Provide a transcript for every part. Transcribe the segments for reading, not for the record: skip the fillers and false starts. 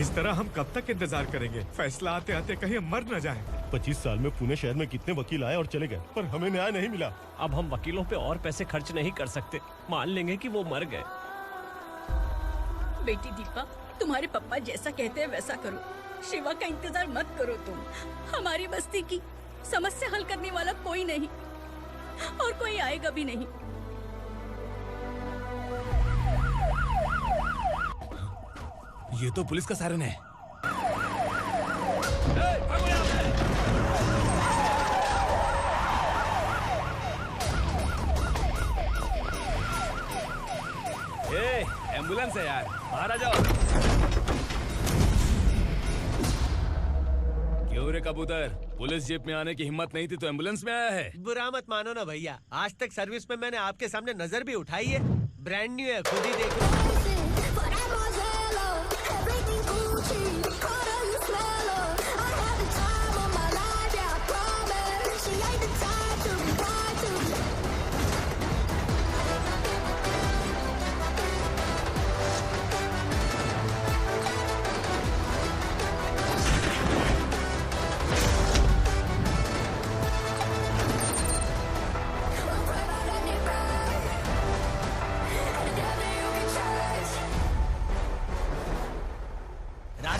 इस तरह हम कब तक इंतजार करेंगे? फैसला आते आते कहीं हम मर न जाएं। 25 साल में पुणे शहर में कितने वकील आए और चले गए, पर हमें न्याय नहीं मिला। अब हम वकीलों पे और पैसे खर्च नहीं कर सकते। मान लेंगे कि वो मर गए। बेटी दीपा, तुम्हारे पापा जैसा कहते हैं वैसा करो। शिवा का इंतजार मत करो तुम। हमारी बस्ती की समस्या हल करने वाला कोई नहीं और कोई आएगा भी नहीं। ये तो पुलिस का सायरन है। एम्बुलेंस है यार, बाहर आ जाओ। क्यों रे कबूतर, पुलिस जीप में आने की हिम्मत नहीं थी तो एम्बुलेंस में आया है? बुरा मत मानो ना भैया, आज तक सर्विस में मैंने आपके सामने नजर भी उठाई है। ब्रांड न्यू है, खुद ही देखो।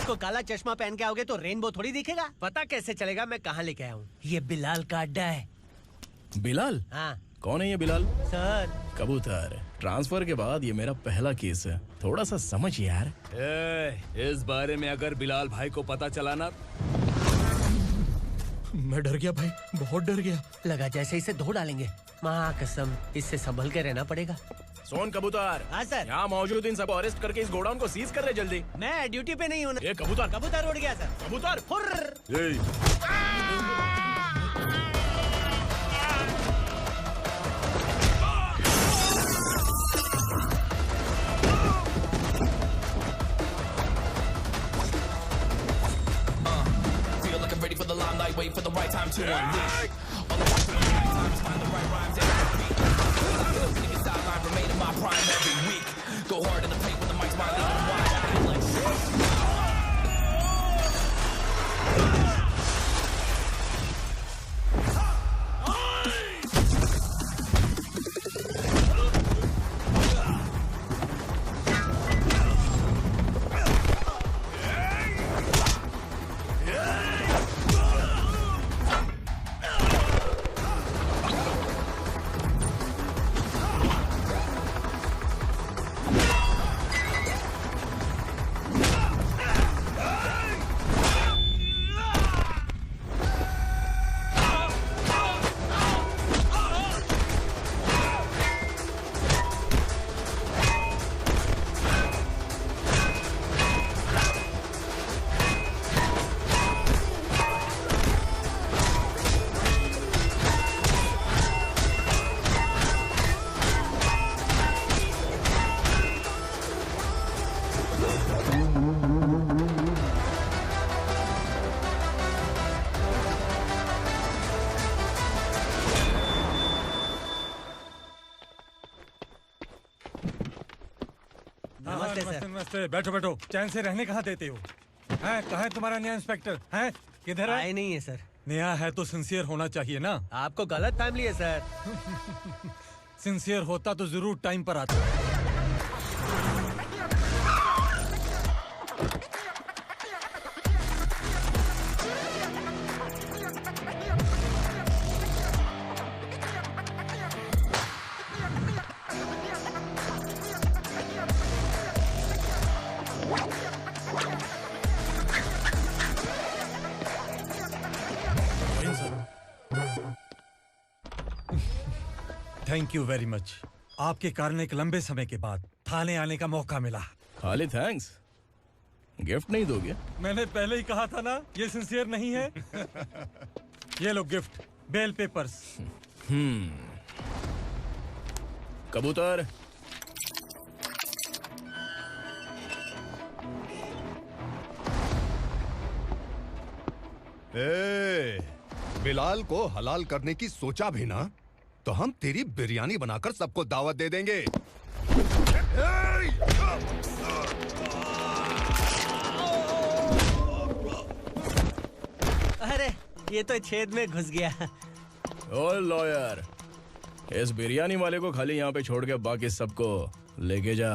को काला चश्मा पहन के आओगे तो रेनबो थोड़ी दिखेगा। पता कैसे चलेगा मैं कहाँ लेके आया हूँ? ये बिलाल का अड्डा है। बिलाल? हाँ। कौन है ये बिलाल? सर कबूतर, ट्रांसफर के बाद ये मेरा पहला केस है, थोड़ा सा समझ यार। इस बारे में अगर बिलाल भाई को पता चला ना। मैं डर गया भाई, बहुत डर गया। लगा जैसे इसे धो डालेंगे। माँ कसम, इससे संभल के रहना पड़ेगा। सोन कबूतर। हाँ सर। यहाँ मौजूद इन सबको अरेस्ट करके इस गोडाउन को सीज कर रहे जल्दी। मैं ड्यूटी पे नहीं हूँ। ये कबूतर। कबूतर उड़ गया सर। कबूतर। Ready for the limelight, wait for the right time to unleash. All the time to find the right rhymes every beat. Nigga sideline remaining my prime every week. Go hard in the paint with the mic's my leading wide. I feel like नमस्ते। बैठो बैठो, चैन से रहने कहाँ देते हो? हैं, कहाँ है तुम्हारा नया इंस्पेक्टर? हैं, किधर है? आए नहीं है सर। नया है तो सिंसियर होना चाहिए ना। आपको गलत फैमिली है सर। सिंसियर होता तो जरूर टाइम पर आता। Thank you very much. आपके कारण एक लंबे समय के बाद थाने आने का मौका मिला। खाली थैंक्स, गिफ्ट नहीं दोगे? मैंने पहले ही कहा था ना, ये सिंसियर नहीं है। ये लो गिफ्ट, बेल पेपर्स। कबूतर। बिलाल को हलाल करने की सोचा भी ना तो हम तेरी बिरयानी बनाकर सबको दावत दे देंगे। अरे ये तो छेद में घुस गया। ओ लॉयर, इस बिरयानी वाले को खाली यहाँ पे छोड़ के बाकी सबको लेके जा।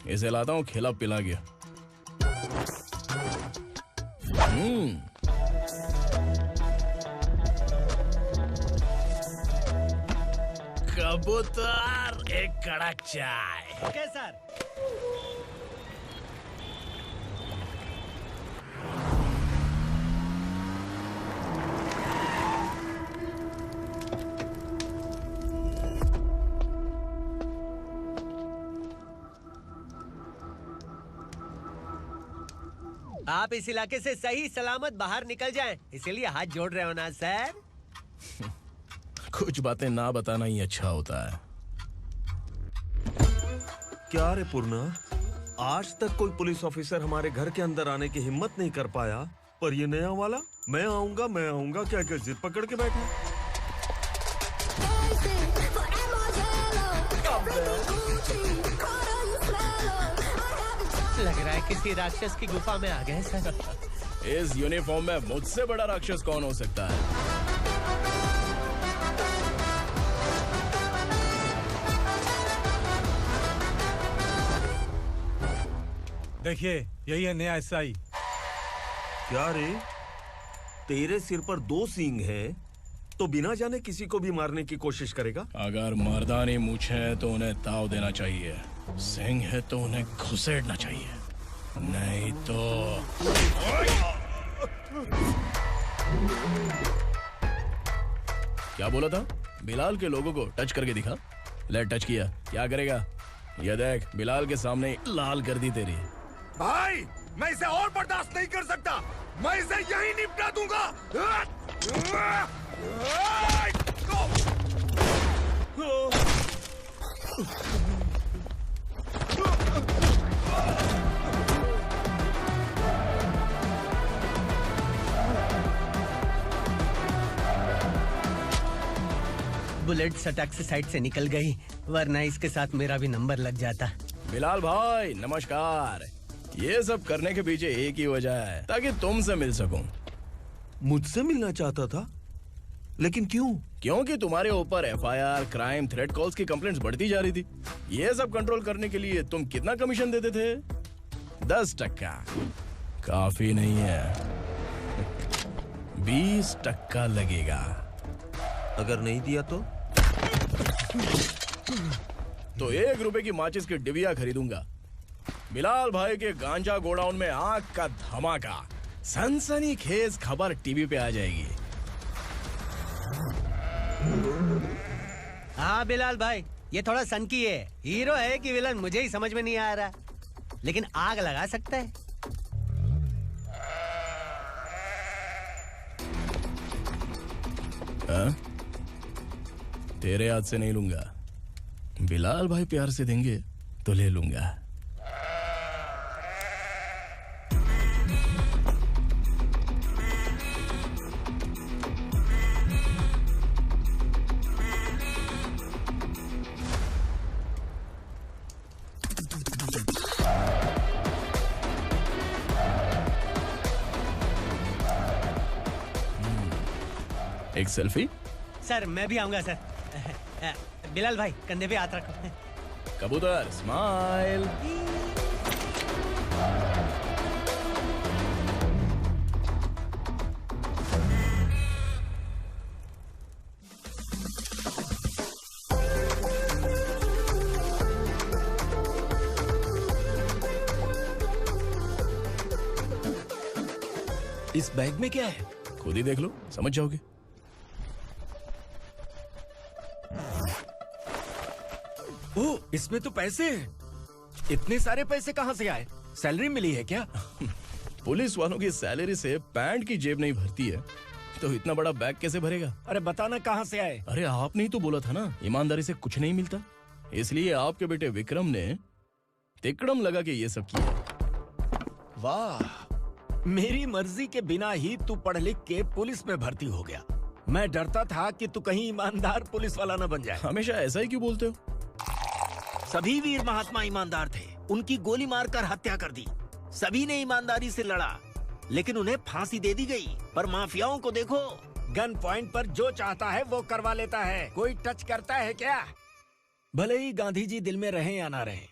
इसे लाता हूँ खिला पिला गया। कबूतर, एक कड़क चाय। Okay sir. आप इस इलाके से सही सलामत बाहर निकल जाएं, इसीलिए हाथ जोड़ रहे हो ना सर? कुछ बातें ना बताना ही अच्छा होता है। क्या रे पूर्णा, आज तक कोई पुलिस ऑफिसर हमारे घर के अंदर आने की हिम्मत नहीं कर पाया, पर ये नया वाला मैं आऊंगा क्या क्या जिद पकड़ के बैठा। लग रहा है किसी राक्षस की गुफा में आ गए सर। इस यूनिफॉर्म में मुझसे बड़ा राक्षस कौन हो सकता है? देखिए, यही है नया एसआई। क्या रे, तेरे सिर पर 2 सींग है तो बिना जाने किसी को भी मारने की कोशिश करेगा? अगर मर्दानी मूछें है तो उन्हें ताव देना चाहिए, सिंह है तो उन्हें घुसेड़ना चाहिए, नहीं तो। क्या बोला था? बिलाल के लोगों को टच करके दिखा। ले टच किया, क्या करेगा? ये देख, बिलाल के सामने लाल कर दी तेरी। भाई, मैं इसे और बर्दाश्त नहीं कर सकता। मैं इसे यहीं निपटा दूंगा। बुलेट सटक से साइड से निकल गई, वरना इसके साथ मेरा भी नंबर लग जाता। बिलाल भाई नमस्कार। ये सब करने के पीछे एक ही वजह है, ताकि तुमसे मिल सकूं। मुझसे मिलना चाहता था, लेकिन क्यों? क्योंकि तुम्हारे ऊपर एफआईआर, क्राइम, थ्रेट कॉल्स की कंप्लेंट्स बढ़ती जा रही थी। ये सब कंट्रोल करने के लिए तुम कितना कमीशन देते थे? 10%। काफी नहीं है, 20% लगेगा। अगर नहीं दिया तो 1 रुपए की माचिस की डिबिया खरीदूंगा। बिलाल भाई के गांजा गोडाउन में आग का धमाका, सनसनीखेज खबर टीवी पे आ जाएगी। हाँ बिलाल भाई, ये थोड़ा सनकी है। हीरो है कि विलन मुझे ही समझ में नहीं आ रहा, लेकिन आग लगा सकता है। हाँ? तेरे हाथ से नहीं लूंगा, बिलाल भाई प्यार से देंगे तो ले लूंगा। एक सेल्फी? सर मैं भी आऊंगा सर। बिलाल भाई कंधे पे हाथ रखो। कबूतर स्माइल। इस बैग में क्या है? खुद ही देख लो, समझ जाओगे। ओह, इसमें तो पैसे हैं। इतने सारे पैसे कहाँ से आए? सैलरी मिली है क्या? पुलिस वालों की सैलरी से पैंट की जेब नहीं भरती है, तो इतना बड़ा बैग कैसे भरेगा? अरे बताना कहाँ से आए? अरे आपने ही तो बोला था ना, ईमानदारी से कुछ नहीं मिलता। इसलिए आपके बेटे विक्रम ने तिकड़म लगा के ये सब किया। वाह, मेरी मर्जी के बिना ही तू पढ़ लिख के पुलिस में भर्ती हो गया। मैं डरता था कि तू कहीं ईमानदार पुलिस वाला न बन जाए। हमेशा ऐसा ही क्यों बोलते हो? सभी वीर महात्मा ईमानदार थे, उनकी गोली मारकर हत्या कर दी। सभी ने ईमानदारी से लड़ा, लेकिन उन्हें फांसी दे दी गई। पर माफियाओं को देखो, गन पॉइंट पर जो चाहता है वो करवा लेता है। कोई टच करता है क्या? भले ही गांधी जी दिल में रहें या ना रहें,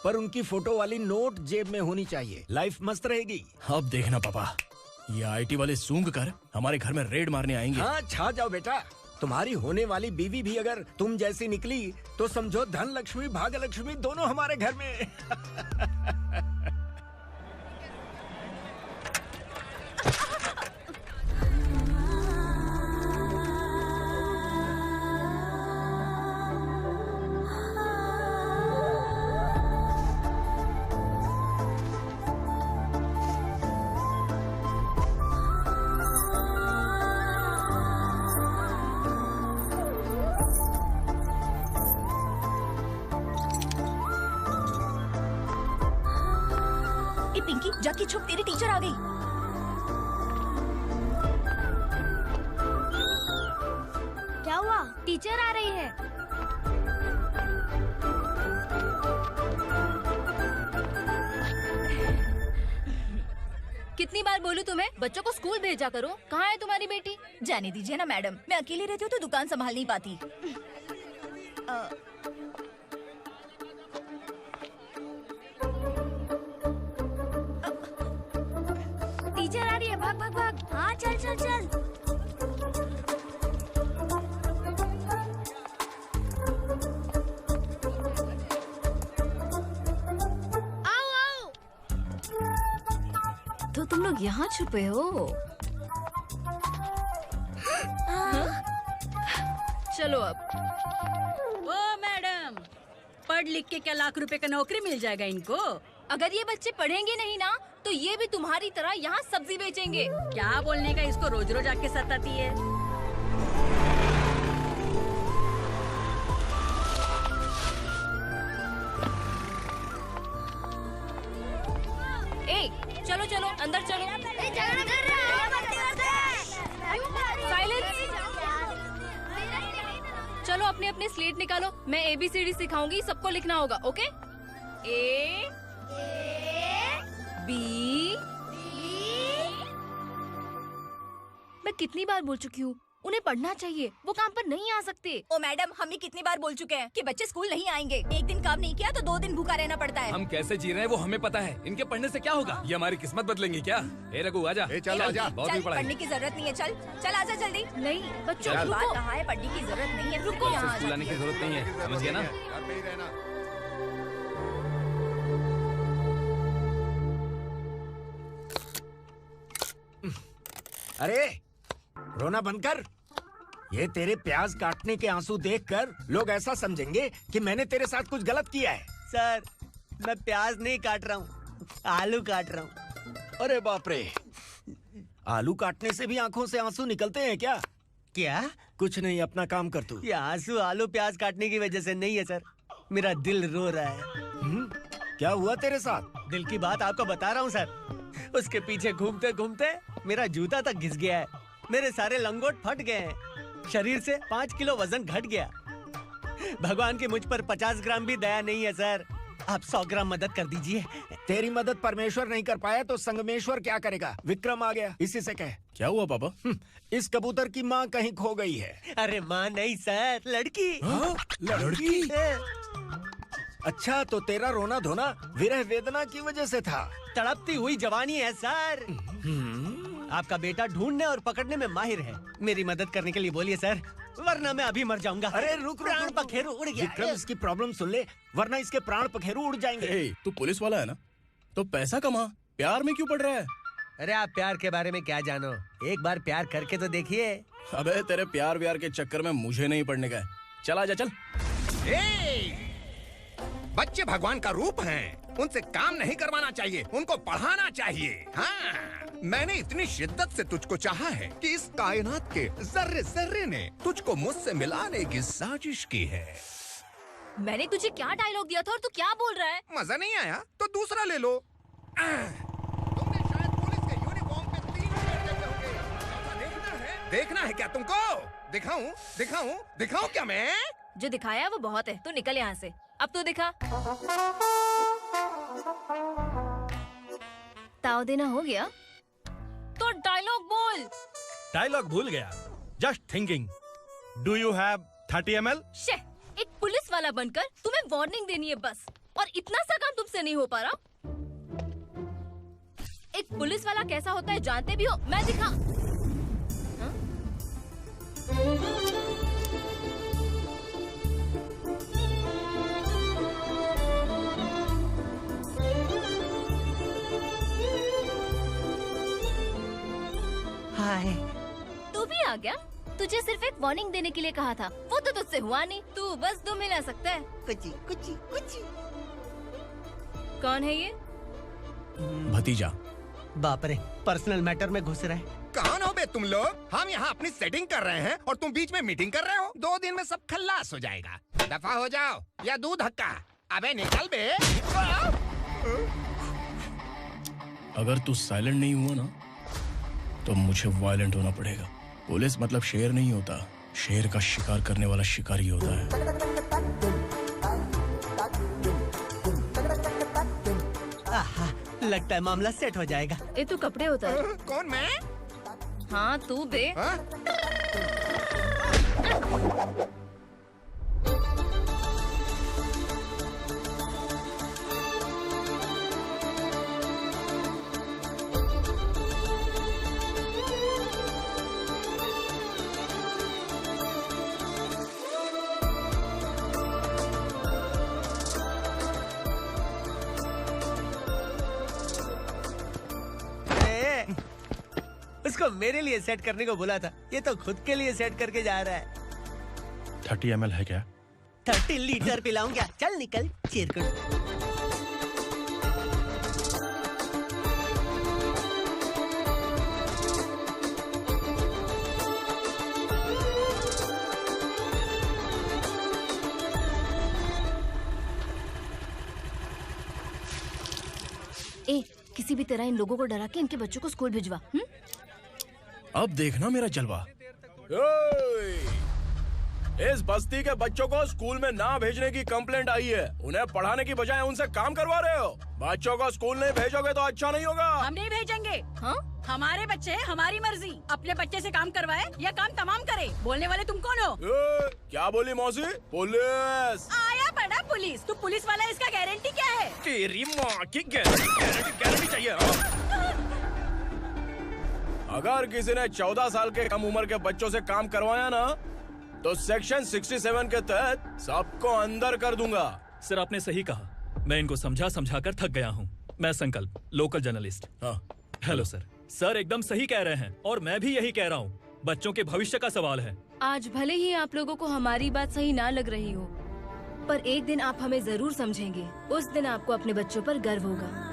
पर उनकी फोटो वाली नोट जेब में होनी चाहिए। लाइफ मस्त रहेगी। अब देखना पापा, ये आईटी वाले सूंघ कर हमारे घर में रेड मारने आएंगे। हाँ, छा जाओ बेटा। तुम्हारी होने वाली बीवी भी अगर तुम जैसी निकली तो समझो धन लक्ष्मी भाग्य लक्ष्मी दोनों हमारे घर में। पिंकी, जाके छुप, तेरी टीचर आ गई। क्या हुआ? टीचर आ रही है। कितनी बार बोलूं तुम्हें, बच्चों को स्कूल भेजा करो। कहाँ है तुम्हारी बेटी? जाने दीजिए ना मैडम, मैं अकेली रहती हूँ तो दुकान संभाल नहीं पाती। टीचर आ रही है, भाग भाग भाग। हाँ, चल चल चल। आओ आओ। तो तुम लोग यहाँ छुपे हो? चलो अब। ओ मैडम, पढ़ लिख के क्या लाख रुपए का नौकरी मिल जाएगा इनको? अगर ये बच्चे पढ़ेंगे नहीं ना तो ये भी तुम्हारी तरह यहाँ सब्जी बेचेंगे। क्या बोलने का, इसको रोज रोज आके सताती है। ए, चलो चलो अंदर चलो। साइलेंस। चलो अपने अपने स्लेट निकालो, मैं ABCD सिखाऊंगी, सबको लिखना होगा। ओके? A B। मैं कितनी बार बोल चुकी हूँ, उन्हें पढ़ना चाहिए, वो काम पर नहीं आ सकते। ओ मैडम, हम ही कितनी बार बोल चुके हैं कि बच्चे स्कूल नहीं आएंगे। एक दिन काम नहीं किया तो 2 दिन भूखा रहना पड़ता है। हम कैसे जी रहे हैं वो हमें पता है, इनके पढ़ने से क्या होगा? ये हमारी किस्मत बदलेंगे क्या? ए रघु आजा। चल आजा। बहुत भी पढ़ाई। पढ़ने की जरूरत नहीं है, चल चल आजा जल्दी। नहीं बच्चों, बात कहा है, पढ़ने की जरूरत नहीं है, रुको। स्कूल आने की जरूरत नहीं है, समझ गया ना? घर पे ही रहना। अरे रोना बंद कर। ये तेरे प्याज काटने के आंसू देखकर लोग ऐसा समझेंगे कि मैंने तेरे साथ कुछ गलत किया है। सर, मैं प्याज नहीं काट रहा हूँ, आलू काट रहा हूँ। अरे बाप रे, आलू काटने से भी आंखों से आंसू निकलते हैं क्या? क्या? कुछ नहीं, अपना काम कर तू। ये आंसू आलू प्याज काटने की वजह से नहीं है सर, मेरा दिल रो रहा है। क्या हुआ तेरे साथ? दिल की बात आपको बता रहा हूँ सर। उसके पीछे घूमते घूमते मेरा जूता तक घिस गया है, मेरे सारे लंगोट फट गए हैं, शरीर से 5 किलो वजन घट गया। भगवान की मुझ पर 50 ग्राम भी दया नहीं है सर, आप 100 ग्राम मदद कर दीजिए। तेरी मदद परमेश्वर नहीं कर पाया तो संगमेश्वर क्या करेगा? विक्रम आ गया, इसी से कह। क्या हुआ पापा? इस कबूतर की माँ कहीं खो गई है। अरे माँ नहीं सर, लड़की। लड़की? अच्छा, तो तेरा रोना धोना विरह वेदना की वजह से था। तड़पती हुई जवानी है सर। आपका बेटा ढूंढने और पकड़ने में माहिर है, मेरी मदद करने के लिए बोलिए सर, वरना मैं अभी मर जाऊंगा। अरे रुक, प्राण पखेरु उड़ गया। विक्रम, इसकी प्रॉब्लम सुन ले, वरना इसके प्राण पखेरु उड़ जाएंगे। तू पुलिस वाला है ना, तो पैसा कमा, प्यार में क्यों पड़ रहा है? अरे आप प्यार के बारे में क्या जानो, एक बार प्यार करके तो देखिए। अबे तेरे प्यार व्यार के चक्कर में मुझे नहीं पढ़ने का है, चल आजा चल। बच्चे भगवान का रूप हैं, उनसे काम नहीं करवाना चाहिए, उनको पढ़ाना चाहिए। हाँ, मैंने इतनी शिद्दत से तुझको चाहा है कि इस कायनात के जर्रे जर्रे ने तुझको मुझसे मिलाने की साजिश की है। मैंने तुझे क्या डायलॉग दिया था और तू क्या बोल रहा है? मजा नहीं आया तो दूसरा ले लो। तुमने शायद पुलिस के यूनिफॉर्म पे 3 शर्ट देखे होंगे। देखना है क्या तुमको? दिखाऊं दिखाऊं दिखाऊं क्या मैं? जो दिखाया वो बहुत है, तू निकल यहाँ से। अब तो दिखा। ताव देना हो गया? तो डायलॉग बोल। डायलॉग भूल गया। Just thinking. Do you have 30 ml? शे, एक पुलिस वाला बनकर तुम्हें वार्निंग देनी है बस, और इतना सा काम तुमसे नहीं हो पा रहा। एक पुलिस वाला कैसा होता है जानते भी हो? मैं दिखा। हाय। तू भी आ गया? तुझे सिर्फ एक वार्निंग देने के लिए कहा था, वो तो तुझसे हुआ नहीं। तू बस दम हिला सकता है। कुची कुची कुची। कौन है ये? भतीजा। बाप रे, पर्सनल मैटर में घुस रहे। कौन हो बे तुम लोग? हम यहाँ अपनी सेटिंग कर रहे हैं और तुम बीच में मीटिंग कर रहे हो। 2 दिन में सब खल्लास हो जाएगा। दफा हो जाओ या दूध हक्का। अबे निकल बे। अगर तू साइलेंट नहीं हुआ ना तो मुझे वायलेंट होना पड़ेगा। पुलिस मतलब शेर नहीं होता, शेर का शिकार करने वाला शिकारी होता है। आहा, लगता है मामला सेट हो जाएगा। ये तू कपड़े उतार। कौन मैं? हाँ तू बे। उसको मेरे लिए सेट करने को बोला था, ये तो खुद के लिए सेट करके जा रहा है। 30 ml है क्या? 30 लीटर पिलाऊंगा। चल निकल चिरकुट। ए, किसी भी तरह इन लोगों को डरा के इनके बच्चों को स्कूल भिजवा। अब देखना मेरा जलवा। इस बस्ती के बच्चों को स्कूल में ना भेजने की कंप्लेंट आई है। उन्हें पढ़ाने की बजाय उनसे काम करवा रहे हो। बच्चों को स्कूल नहीं भेजोगे तो अच्छा नहीं होगा। हम नहीं भेजेंगे। हाँ? हमारे बच्चे हमारी मर्जी। अपने बच्चे से काम करवाए या काम तमाम करे। बोलने वाले तुम कौन हो? क्या बोली मौसी? पुलिस आया बड़ा पुलिस। तू पुलिस वाला, इसका गारंटी क्या है? तेरी माँ की गारंटी चाहिए। अगर किसी ने 14 साल के कम उम्र के बच्चों से काम करवाया ना तो सेक्शन 67 के तहत सबको अंदर कर दूंगा। सर आपने सही कहा। मैं इनको समझा कर थक गया हूँ। मैं संकल्प, लोकल जर्नलिस्ट। हाँ। Hello sir. सर एकदम सही कह रहे हैं और मैं भी यही कह रहा हूँ। बच्चों के भविष्य का सवाल है। आज भले ही आप लोगों को हमारी बात सही ना लग रही हो, पर एक दिन आप हमें जरूर समझेंगे। उस दिन आपको अपने बच्चों पर गर्व होगा।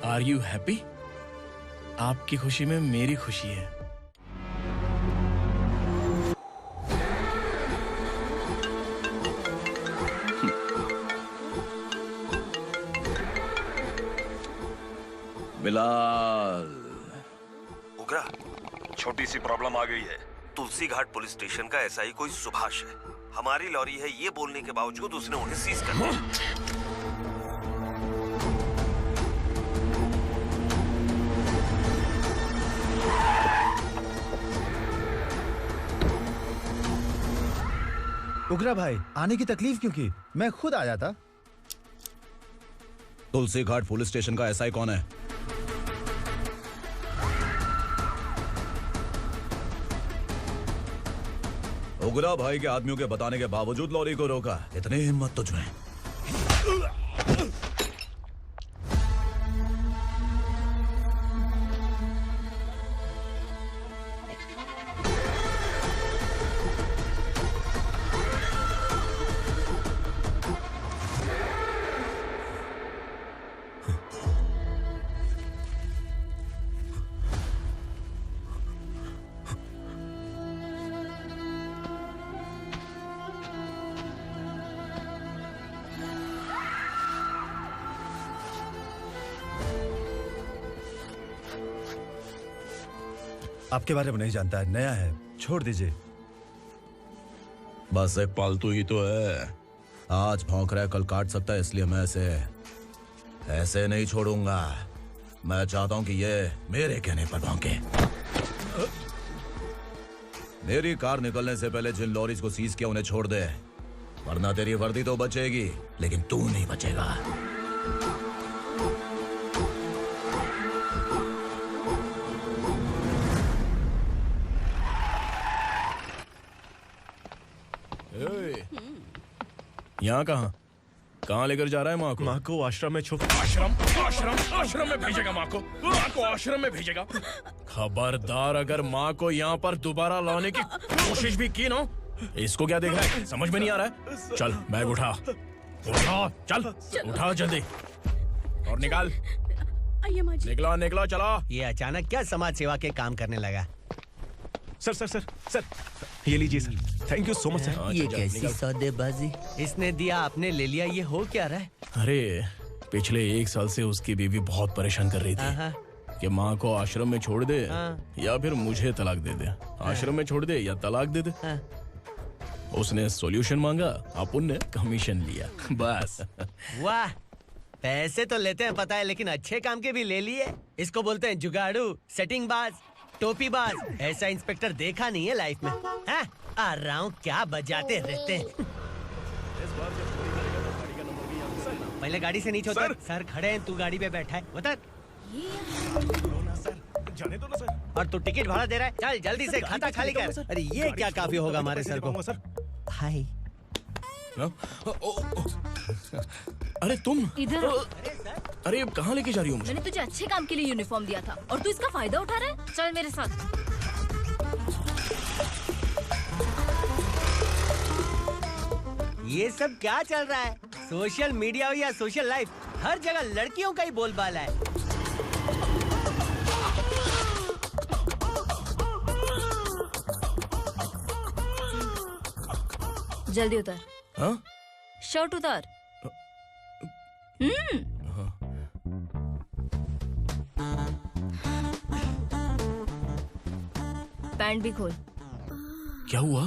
Are you happy? आपकी खुशी में मेरी खुशी है। बिलाल। उगरा, छोटी सी प्रॉब्लम आ गई है। तुलसी घाट पुलिस स्टेशन का एसआई कोई सुभाष है। हमारी लॉरी है ये बोलने के बावजूद उसने उन्हें सीज कर दिया। उगरा भाई, आने की तकलीफ क्यों की? मैं खुद आया था। तुलसी घाट पुलिस स्टेशन का एसआई कौन है? उगरा भाई के आदमियों के बताने के बावजूद लॉरी को रोका। इतनी हिम्मत तुझमें? आपके बारे में नहीं जानता है, नया है, छोड़ दीजिए। बस एक पालतू ही तो है। आज भौंक रहा है, कल काट सकता है, इसलिए मैं ऐसे नहीं छोड़ूंगा। मैं चाहता हूं कि ये मेरे कहने पर भौंके। मेरी कार निकलने से पहले जिन लॉरीज को सीज किया उन्हें छोड़ दे, वरना तेरी वर्दी तो बचेगी लेकिन तू नहीं बचेगा। यहाँ कहाँ लेकर जा रहा है माँ को? माँ को आश्रम में आश्रम में भेजेगा माँ को आश्रम में भेजेगा। खबरदार, अगर माँ को यहाँ पर दोबारा लाने की कोशिश भी की ना, इसको क्या देख रहा है, समझ में नहीं आ रहा है? चल बैग उठा, चल उठा जल्दी और निकाल। निकला चला। ये अचानक क्या समाज सेवा के काम करने लगा? सर ये लीजिए sir, thank you so much sir. ये कैसी सौदेबाजी? इसने दिया, आपने ले लिया, ये हो क्या रहा है? अरे पिछले 1 साल से उसकी बीवी बहुत परेशान कर रही थी कि माँ को आश्रम में छोड़ दे या फिर मुझे तलाक दे दे। आश्रम में छोड़ दे या तलाक दे दे। उसने सॉल्यूशन मांगा, अपन ने कमीशन लिया, बस। वाह, पैसे तो लेते हैं पता है, लेकिन अच्छे काम के भी ले लिए। इसको बोलते हैं जुगाड़ू, सेटिंग बाज, टोपी बाज। ऐसा इंस्पेक्टर देखा नहीं है लाइफ में। हाँ? आ रहा हूँ, क्या बजाते रहते हैं। पहले गाड़ी से नीचे उतर। सर खड़े हैं, तू गाड़ी पे बैठा है, उतर। जाने दो ना सर। और तू टिकट भाड़ा दे रहा है, चल जल्दी से खाता खाली कर। अरे ये क्या काफी होगा हमारे सर को। हाय। अरे तुम इधर। अरे अब कहाँ लेके जा रही हो मुझे? मैंने तुझे अच्छे काम के लिए यूनिफॉर्म दिया था और तू इसका फायदा उठा रहा है। चल मेरे साथ। ये सब क्या चल रहा है? सोशल मीडिया हो या सोशल लाइफ, हर जगह लड़कियों का ही बोलबाला है। जल्दी उतर। हाँ? शर्ट उतार। पैंट भी खोल। क्या हुआ?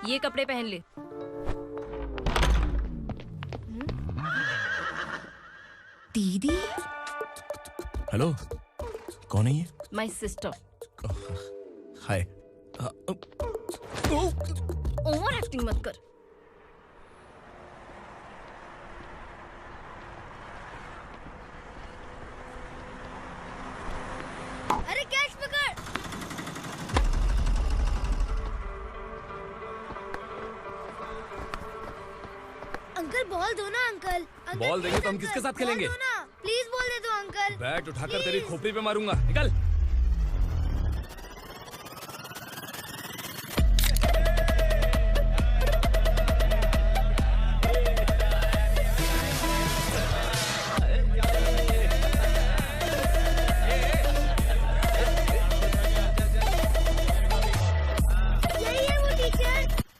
ये कपड़े पहन ले। दीदी। हेलो, कौन है ये? My sister. Hi. Over acting मत कर। अरे कैच पकड़। अंकल बॉल दो ना अंकल। बॉल देंगे तो हम किसके साथ खेलेंगे? प्लीज बॉल दे दो अंकल। बैट उठाकर तेरी खोपड़ी पे मारूंगा, निकल।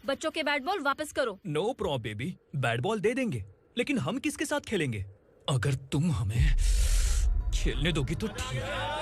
बच्चों के बैट बॉल वापस करो। No problem baby, bat ball दे देंगे, लेकिन हम किसके साथ खेलेंगे? अगर तुम हमें खेलने दोगी तो ठीक है।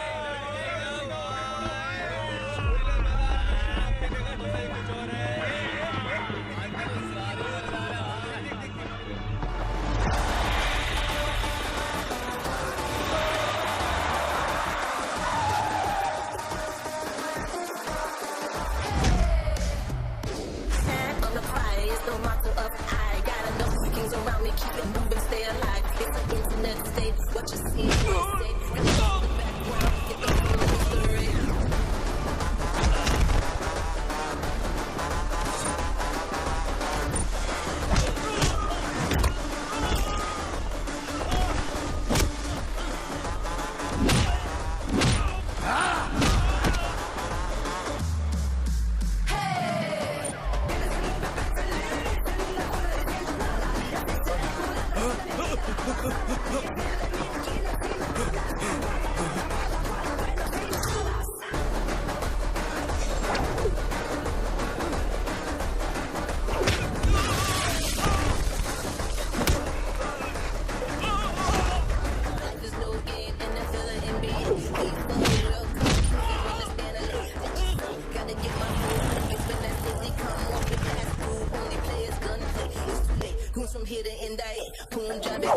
here to indict. Boom, drop it.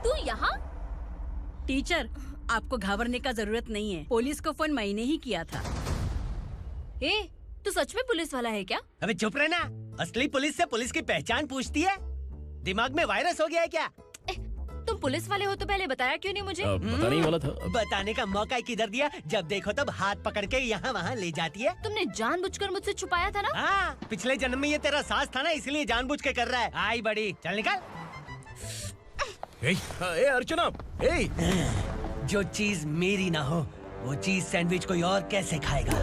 तू यहाँ? टीचर, आपको घबराने का जरूरत नहीं है। पुलिस को फोन मैंने ही किया था। ए, तू सच में पुलिस वाला है क्या? अबे चुप रहना। असली पुलिस से पुलिस की पहचान पूछती है? दिमाग में वायरस हो गया है क्या? तुम पुलिस वाले हो तो पहले बताया क्यों नहीं मुझे? बताने ही वाला था। बताने का मौका किधर दिया? जब देखो तब हाथ पकड़ के यहाँ वहाँ ले जाती है। तुमने जानबूझकर मुझसे छुपाया था ना? हाँ, पिछले जन्म में ये तेरा सास था ना, इसलिए जानबूझ के कर रहा है। आई बड़ी, चल निकल। ए अर्चना, जो चीज मेरी ना हो वो चीज सैंडविच कोई और कैसे खाएगा?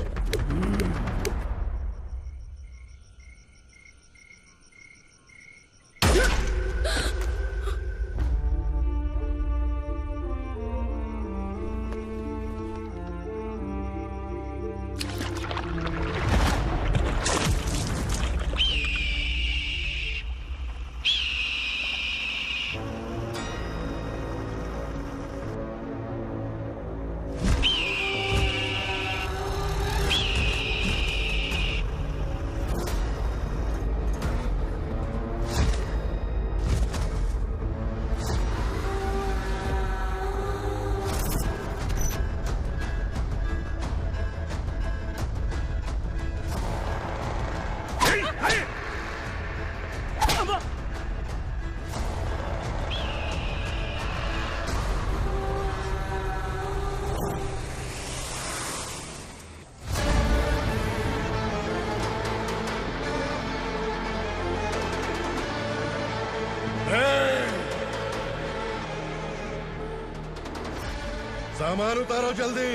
सामान उतारो जल्दी।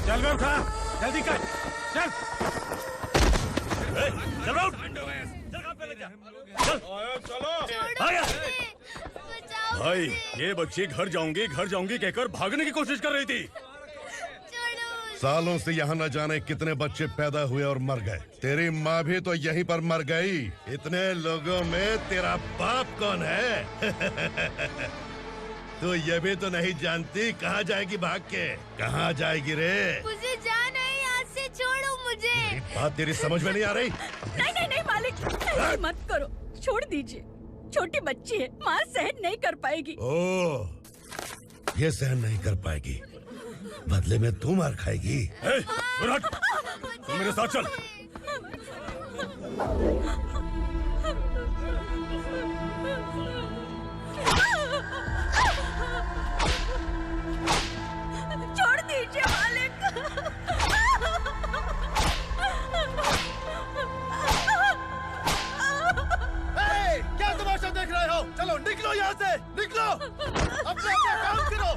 चल बे उठा, जल्दी कर, चल। चल उठ। भाई, ये बच्ची घर जाऊंगी कहकर भागने की कोशिश कर रही थी। सालों से यहाँ न जाने कितने बच्चे पैदा हुए और मर गए। तेरी माँ भी तो यहीं पर मर गई। इतने लोगों में तेरा बाप कौन है? तू ये भी तो नहीं जानती कहाँ जाएगी भाग के? कहाँ जाएगी रे? मुझे जाना है, यहाँ से छोड़ो मुझे। बात तेरी समझ में नहीं आ रही? नहीं मालिक, ऐसे मत करो, छोड़ दीजिए। छोटी बच्ची है, माँ सहन नहीं कर पाएगी। ओह, ये सहन नहीं कर पाएगी, बदले में तू मार खाएगी। तू मेरे साथ चल। छोड़ दीजिए मालिक। क्या तमाशा देख रहे हो? चलो निकलो यहाँ से, निकलो। अपना काम करो।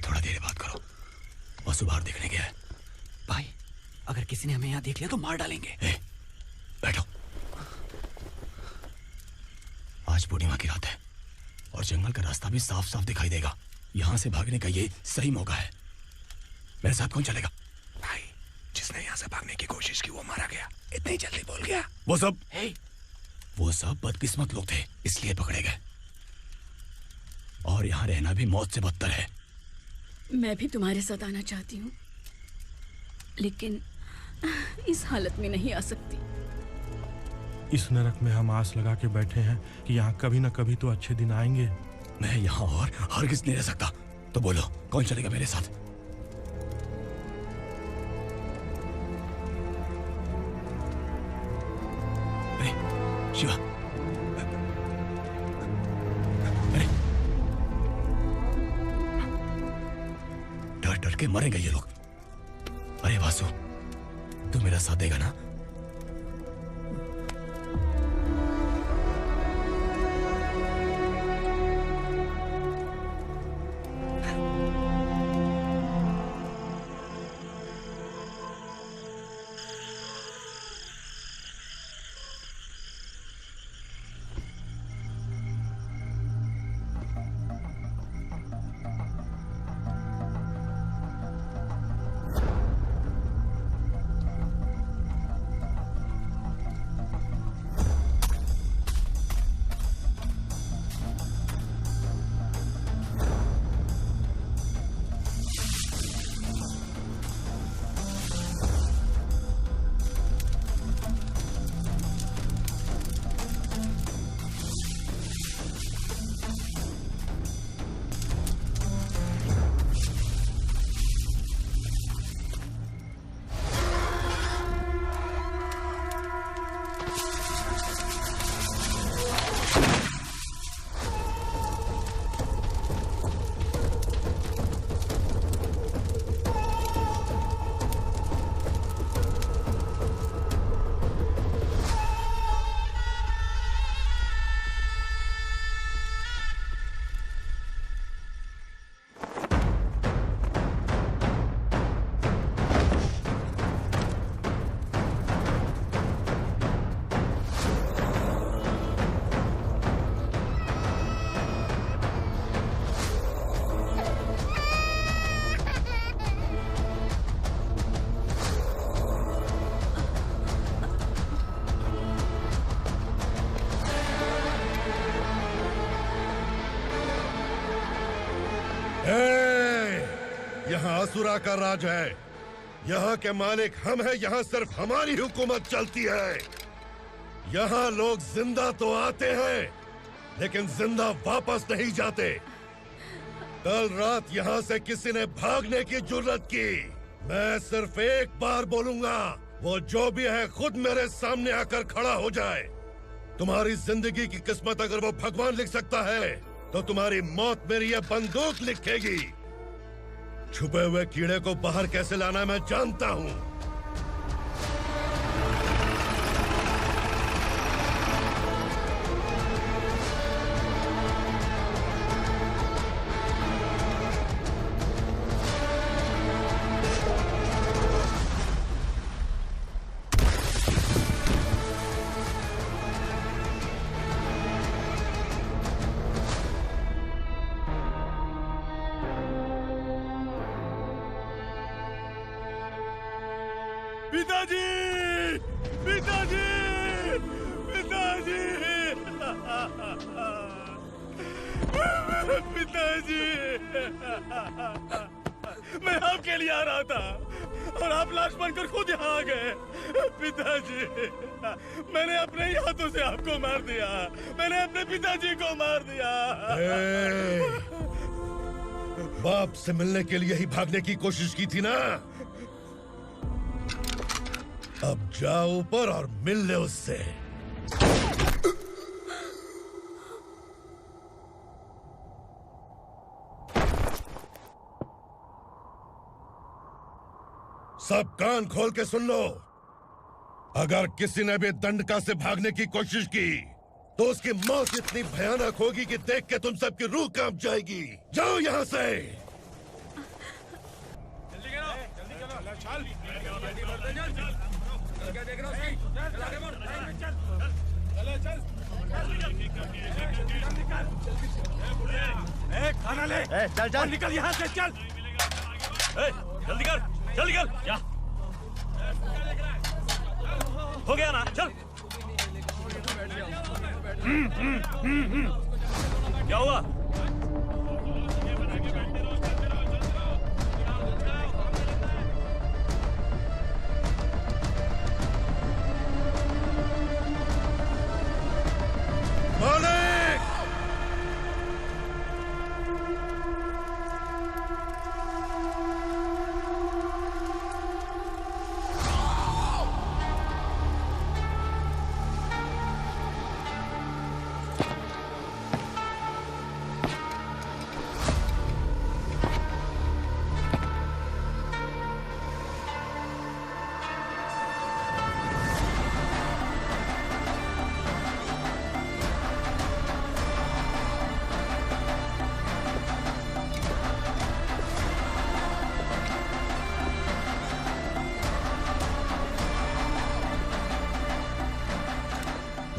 थोड़ा देर बात करो। वसु बाहर देखने गया है। भाई, अगर किसी ने हमें यहाँ देख लिया तो मार डालेंगे। बैठो। आज पूर्णिमा की रात है और जंगल का रास्ता भी साफ साफ दिखाई देगा। यहाँ से भागने का ये सही मौका है। मेरे साथ कौन चलेगा? भाई, जिसने यहाँ से भागने की कोशिश की वो मारा गया। इतनी जल्दी बोल गया। वो सब बदकिस्मत लोग थे, इसलिए पकड़े गए। और यहाँ रहना भी मौत से बदतर है। मैं भी तुम्हारे साथ आना चाहती हूँ, लेकिन इस हालत में नहीं आ सकती। इस नरक में हम आस लगा के बैठे हैं कि यहाँ कभी न कभी तो अच्छे दिन आएंगे। मैं यहाँ और हरगिज़ नहीं रह सकता। तो बोलो, कौन चलेगा मेरे साथ? अरे शिवा, अरे डर डर के मरेंगे ये लोग। अरे वासु, तू मेरा साथ देगा ना? यहाँ असुरा का राज है। यहाँ के मालिक हम हैं, यहाँ सिर्फ हमारी हुकूमत चलती है। यहाँ लोग जिंदा तो आते हैं लेकिन जिंदा वापस नहीं जाते। कल रात यहाँ से किसी ने भागने की जुर्रत की, मैं सिर्फ एक बार बोलूंगा, वो जो भी है खुद मेरे सामने आकर खड़ा हो जाए। तुम्हारी जिंदगी की किस्मत अगर वो भगवान लिख सकता है तो तुम्हारी मौत मेरी ये बंदूक लिखेगी। छुपे हुए कीड़े को बाहर कैसे लाना मैं जानता हूँ। पिताजी, पिताजी, पिताजी, पिताजी, मैं आपके लिए आ रहा था और आप लाश बनकर खुद यहाँ आ गए। पिताजी, मैंने अपने ही हाथों से आपको मार दिया, मैंने अपने पिताजी को मार दिया। बाप से मिलने के लिए ही भागने की कोशिश की थी ना? अब जाओ ऊपर और मिल ले उससे। सब कान खोल के सुन लो। अगर किसी ने भी दंडका से भागने की कोशिश की तो उसकी मौत इतनी भयानक होगी कि देख के तुम सबकी रूह कांप जाएगी। जाओ यहाँ से। खाना ले। चल चल निकल यहाँ से, चल। जल्दी कर, जल्दी कर। क्या हो गया ना? चल। क्या हुआ?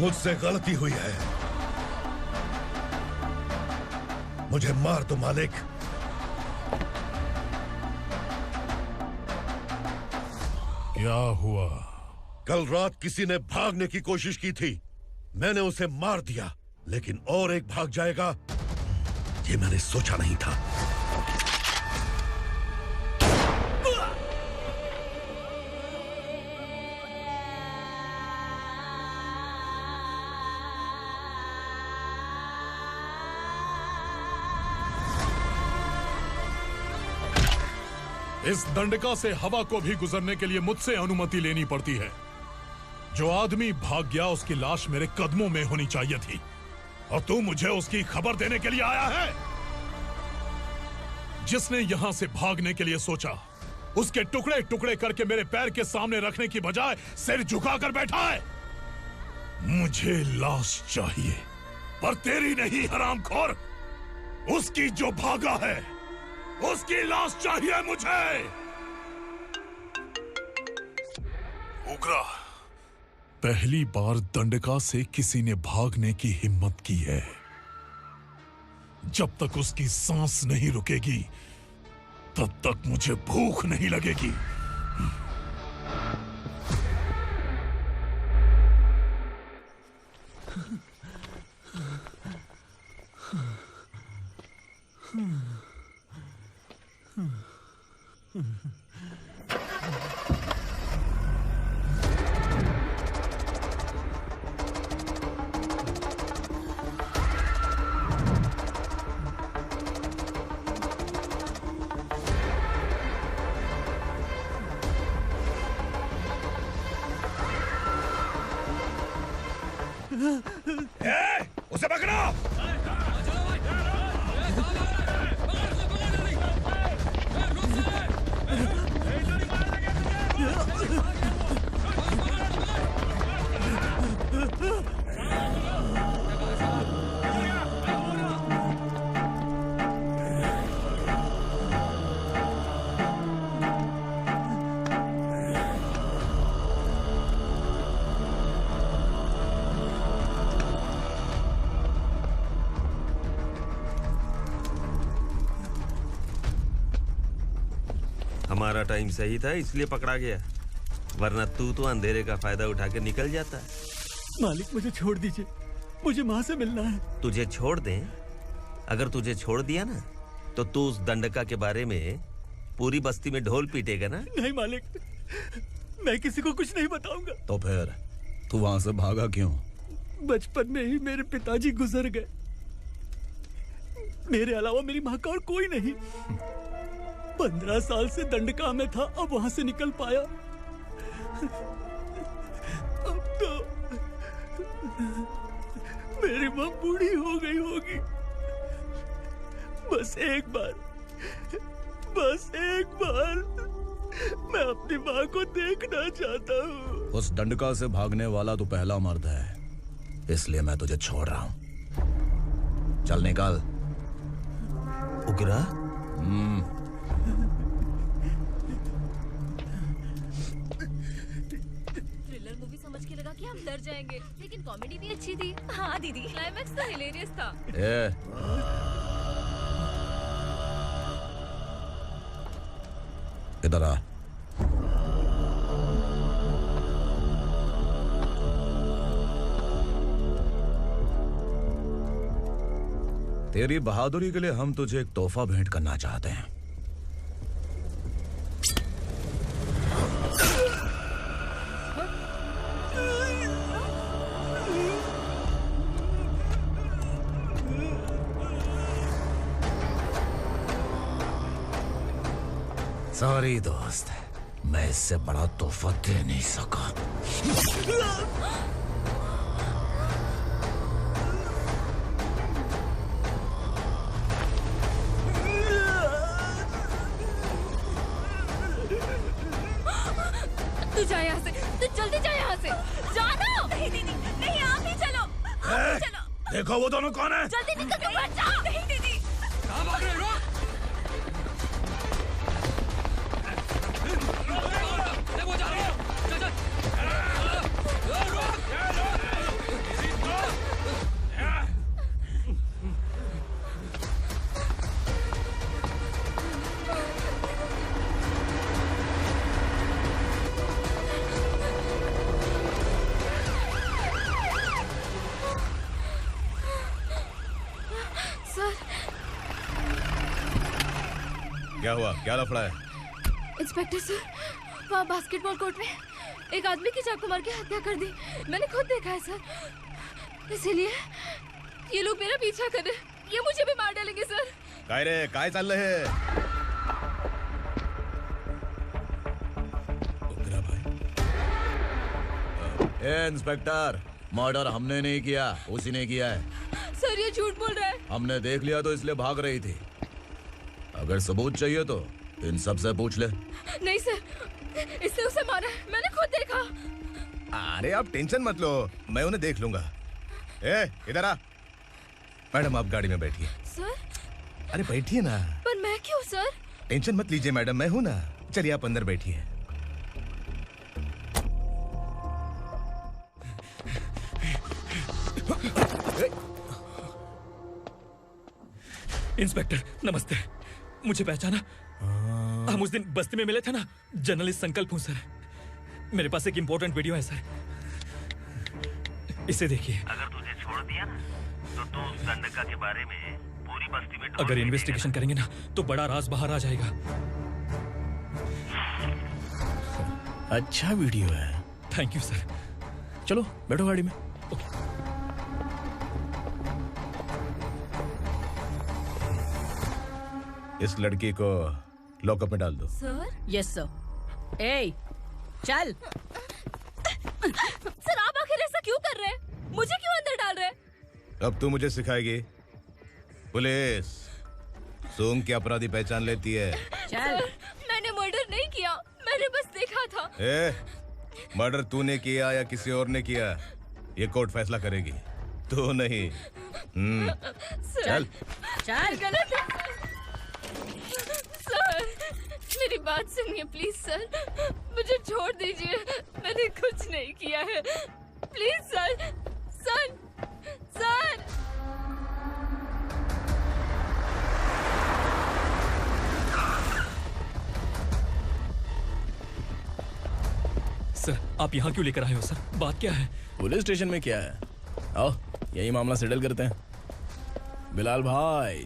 मुझसे गलती हुई है, मुझे मार दो मालिक। क्या हुआ? कल रात किसी ने भागने की कोशिश की थी, मैंने उसे मार दिया, लेकिन और एक भाग जाएगा ये मैंने सोचा नहीं था। इस दंडका से हवा को भी गुजरने के लिए मुझसे अनुमति लेनी पड़ती है। जो आदमी भाग गया उसकी लाश मेरे कदमों में होनी चाहिए थी, और तू मुझे उसकी खबर देने के लिए आया है। जिसने यहां से भागने के लिए सोचा उसके टुकड़े टुकड़े करके मेरे पैर के सामने रखने की बजाय सिर झुकाकर बैठा है। मुझे लाश चाहिए, पर तेरी नहीं हरामखोर, उसकी जो भागा है उसकी लाश चाहिए मुझे। उग्रा, पहली बार दंडका से किसी ने भागने की हिम्मत की है। जब तक उसकी सांस नहीं रुकेगी तब तक मुझे भूख नहीं लगेगी। उसे पकड़ो। हमारा टाइम सही था इसलिए पकड़ा गया, वरना तू तो अंधेरे का फायदा उठा के निकल जाता। मालिक मुझे छोड़ दीजिए, मुझे माँ से मिलना है। तुझे छोड़ दें? अगर तुझे छोड़ दिया ना तो तू उस दंडका के बारे में पूरी बस्ती में ढोल पीटेगा ना। नहीं मालिक, मैं किसी को कुछ नहीं बताऊंगा। तो फिर तू वहां से भागा क्यों? बचपन में ही मेरे पिताजी गुजर गए, मेरे अलावा मेरी माँ का और कोई नहीं। 15 साल से दंडका में था, अब वहां से निकल पाया। अब तो मेरी माँ बूढ़ी हो गई होगी। बस एक बार मैं अपनी माँ को देखना चाहता हूँ। उस दंडका से भागने वाला तू पहला मर्द है, इसलिए मैं तुझे छोड़ रहा हूँ। चल निकल। उग्रा? थ्रिलर मूवी समझ के लगा कि हम डर जाएंगे, लेकिन कॉमेडी भी अच्छी थी। हाँ दीदी, क्लाइमैक्स तो हिलेरियस था। इधर आ। तेरी बहादुरी के लिए हम तुझे एक तोहफा भेंट करना चाहते हैं। सॉरी दोस्त, मैं इससे बड़ा तोहफा दे नहीं सका। तू जा यहाँ से, तू जल्दी जा यहाँ से। जानो। नहीं दीदी, नहीं, आप ही चलो, आप ही चलो। देखो वो दोनों कौन है? जल्दी निकल के मत जाओ। नहीं दीदी। कहाँ भाग रहे हो? क्या हुआ? क्या लफड़ा है? इंस्पेक्टर सर, वहाँ बास्केटबॉल कोर्ट में एक आदमी की चाकू मार के हत्या कर दी। मैंने खुद देखा है सर, इसीलिए ये लोग मेरा पीछा कर रहे हैं। ये मुझे भी मार डालेंगे सर। काय रे, काय चाल रहे हैं? इंस्पेक्टर, मर्डर हमने नहीं किया, उसी ने किया है। सर ये झूठ बोल रहा है। हमने देख लिया तो इसलिए भाग रही थी। अगर सबूत चाहिए तो इन सब से पूछ ले। नहीं सर, इसने उसे मारा है, मैंने खुद देखा। अरे आप टेंशन मत लो, मैं उन्हें देख लूंगा। इधर आ। मैडम आप गाड़ी में बैठिए। सर? अरे बैठिए ना। पर मैं क्यों सर? टेंशन मत लीजिए मैडम, मैं हूं ना। चलिए आप अंदर बैठिए। इंस्पेक्टर नमस्ते, मुझे पहचाना? हम उस दिन बस्ती में मिले थे ना। जर्नलिस्ट संकल्प हूँ सर। मेरे पास एक इम्पोर्टेंट वीडियो है सर, इसे देखिए। अगर तुझे छोड़ दिया ना तो तू उस दंडका के बारे में पूरी बस्ती में अगर इन्वेस्टिगेशन करेंगे ना तो बड़ा राज बाहर आ जाएगा। अच्छा वीडियो है। Thank you sir. चलो बैठो गाड़ी में। इस लड़की को लॉकअप में डाल दो। सर? Yes sir. ए, चल। सर आप आखिर ऐसा क्यों कर रहे हैं? मुझे क्यों अंदर डाल रहे हैं? अब तू मुझे सिखाएगी? पुलिस सूंघ के अपराधी पहचान लेती है। सर, मैंने मर्डर नहीं किया, मैंने बस देखा था। मर्डर तूने किया या किसी और ने किया, ये कोर्ट फैसला करेगी, तू नहीं। चल चल। गलत है सर, मेरी बात सुनिए प्लीज सर, मुझे छोड़ दीजिए, मैंने कुछ नहीं किया है, please sir. Sir sir sir आप यहाँ क्यों लेकर आए हो सर? बात क्या है? पुलिस स्टेशन में क्या है? आओ यही मामला सेटल करते हैं। बिलाल भाई,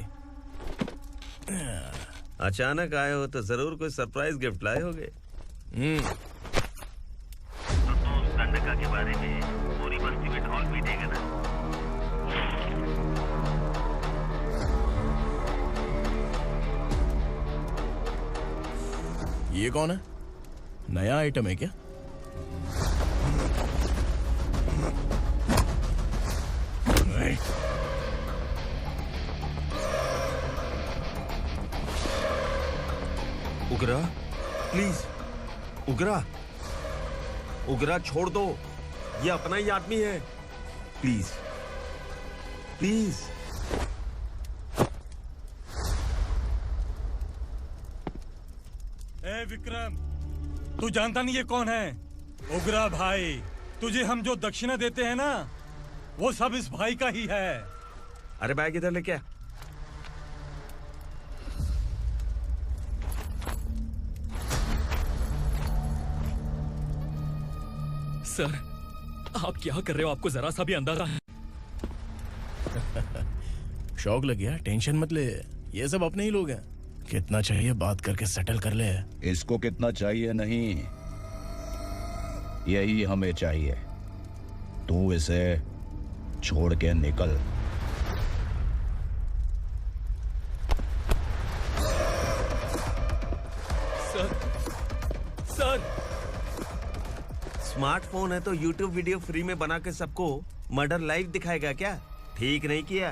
अचानक आए हो तो जरूर कोई सरप्राइज गिफ्ट लाए होगे। तो उस गंडका के बारे में पूरी बस्ती में ढोल पीटेगा ना। ये कौन है? नया आइटम है क्या? उगरा प्लीज, उगरा उगरा छोड़ दो, ये अपना ही आदमी है, प्लीज प्लीज। ए विक्रम, तू जानता नहीं ये कौन है? उगरा भाई, तुझे हम जो दक्षिणा देते हैं ना, वो सब इस भाई का ही है। अरे बैग इधर लेके आ। सर आप क्या कर रहे हो? आपको जरा सा भी अंदाजा है? शौक लग गया? टेंशन मत ले, ये सब अपने ही लोग हैं। कितना चाहिए बात करके सेटल कर ले। इसको कितना चाहिए नहीं, यही हमें चाहिए। तू इसे छोड़ के निकल। सर सर स्मार्टफोन है तो YouTube वीडियो फ्री में बना के सबको मर्डर लाइव दिखाएगा क्या? ठीक नहीं किया।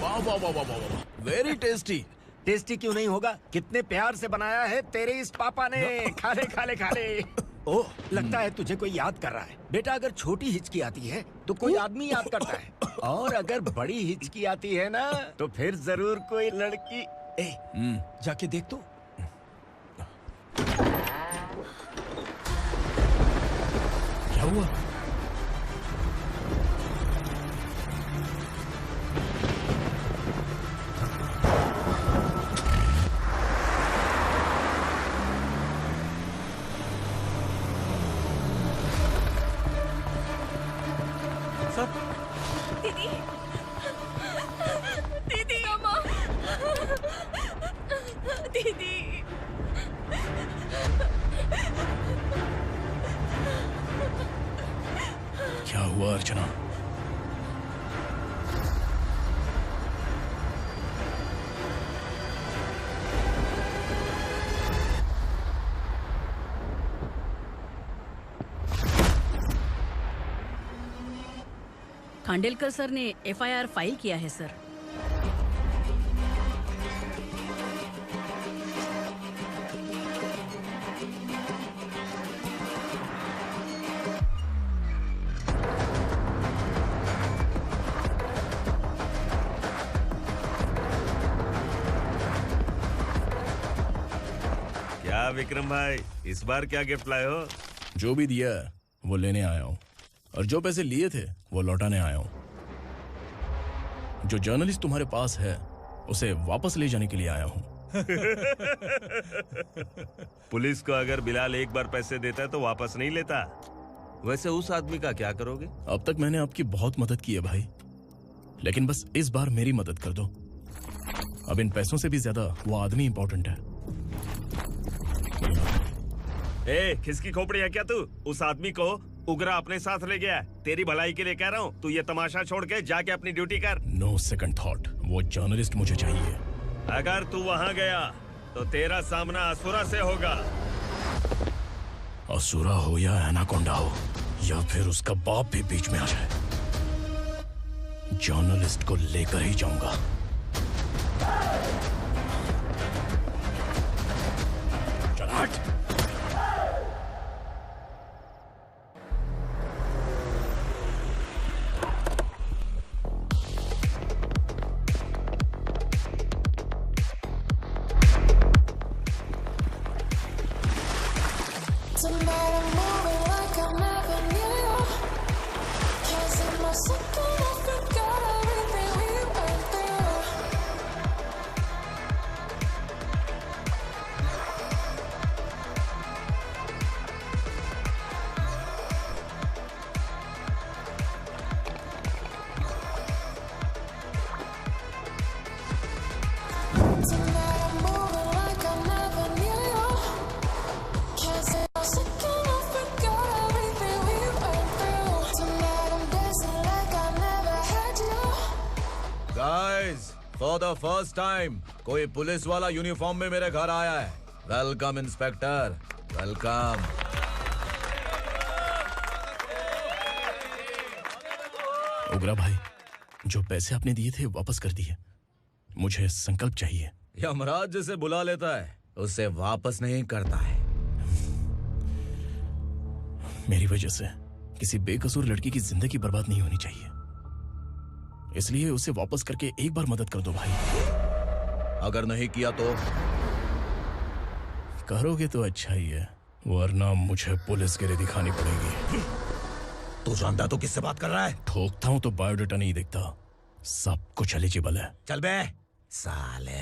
वाह वाह वाह वाह वाह, वेरी टेस्टी। टेस्टी क्यों नहीं होगा? कितने प्यार से बनाया है तेरे इस पापा ने। खा ले खा ले खा ले। ओह, लगता है तुझे कोई याद कर रहा है। बेटा अगर छोटी हिचकी आती है तो कोई आदमी याद करता है, और अगर बड़ी हिचकी आती है ना तो फिर जरूर कोई लड़की। जाके देख तो। क्या हुआ? दीदी, दीदी, अम्मा, दीदी। क्या हुआ अर्चना? खांडेलकर सर ने एफआईआर फाइल किया है सर। क्या विक्रम भाई, इस बार क्या गिफ्ट लाए हो? जो भी दिया है वो लेने आया हूँ, और जो पैसे लिए थे वो लौटाने आया हूँ। जो जर्नलिस्ट तुम्हारे पास है उसे वापस ले जाने के लिए आया हूँ। पुलिस को अगर बिलाल एक बार पैसे देता है तो वापस नहीं लेता। वैसे उस आदमी का क्या करोगे? अब तक मैंने आपकी बहुत मदद की है भाई, लेकिन बस इस बार मेरी मदद कर दो। अब इन पैसों से भी ज्यादा वो आदमी इंपॉर्टेंट है। ए, किसकी खोपड़ी है क्या तू? उस आदमी को उगरा अपने साथ ले गया। तेरी भलाई के लिए कह रहा हूँ, तू ये तमाशा छोड़ के जाके अपनी ड्यूटी कर। नो सेकंड थॉट, वो जर्नलिस्ट मुझे चाहिए। अगर तू वहाँ गया तो तेरा सामना असुरा से होगा। असुरा हो या एनाकोंडा हो या फिर उसका बाप भी बीच में आ जाए, जर्नलिस्ट को लेकर ही जाऊंगा। चल हट। फॉर द फर्स्ट टाइम कोई पुलिस वाला यूनिफॉर्म में मेरे घर आया है। Welcome inspector, welcome. उगरा भाई, जो पैसे आपने दिए थे वापस कर दिए। मुझे संकल्प चाहिए। यमराज जिसे बुला लेता है उसे वापस नहीं करता है। मेरी वजह से किसी बेकसूर लड़की की जिंदगी बर्बाद नहीं होनी चाहिए, इसलिए उसे वापस करके एक बार मदद कर दो भाई। अगर नहीं किया तो? करोगे तो अच्छा ही है, वरना मुझे पुलिस गिरी दिखानी पड़ेगी। तू जानता तो किससे बात कर रहा है? ठोकता हूं तो बायोडाटा नहीं दिखता, सब कुछ एलिजिबल है। चल बे साले।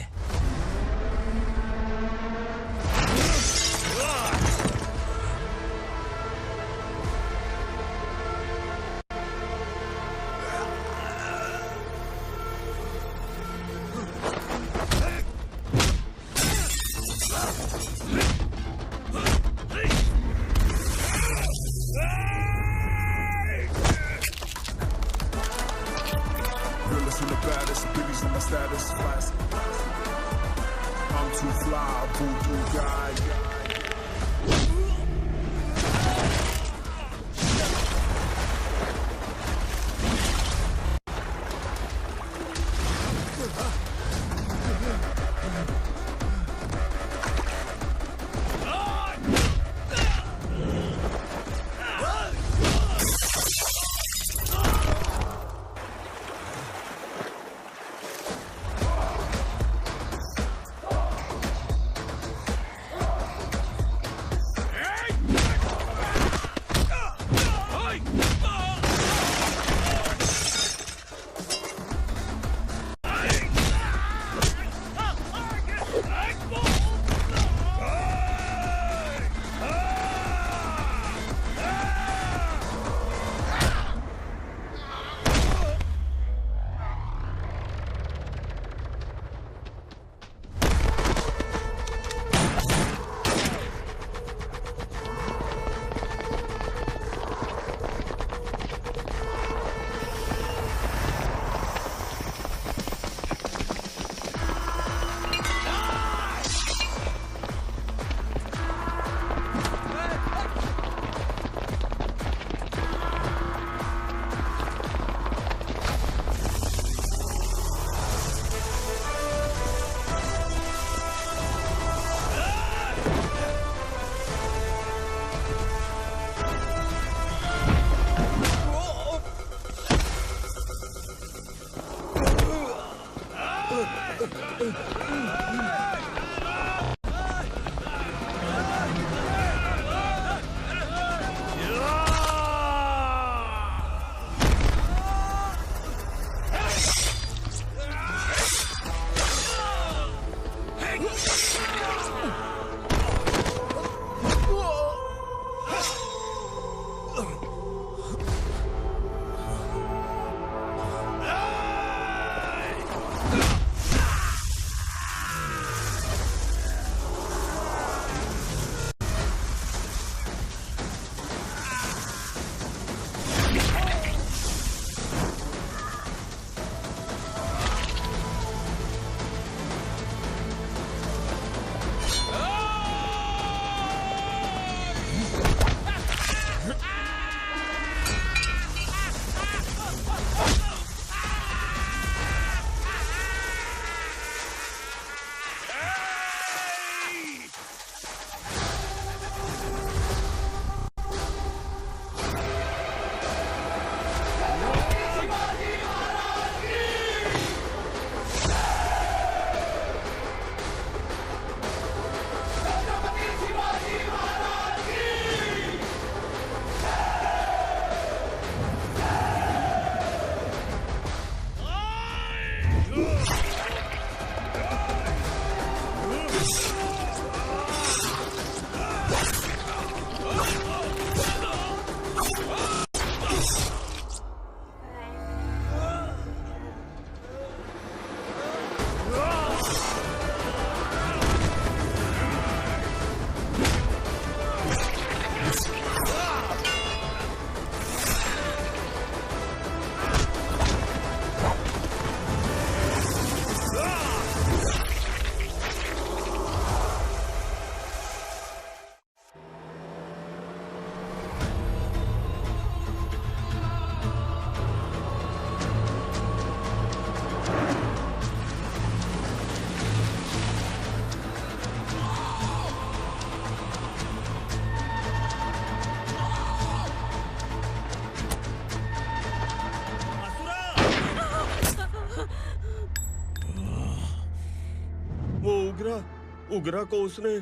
उगरा को उसने।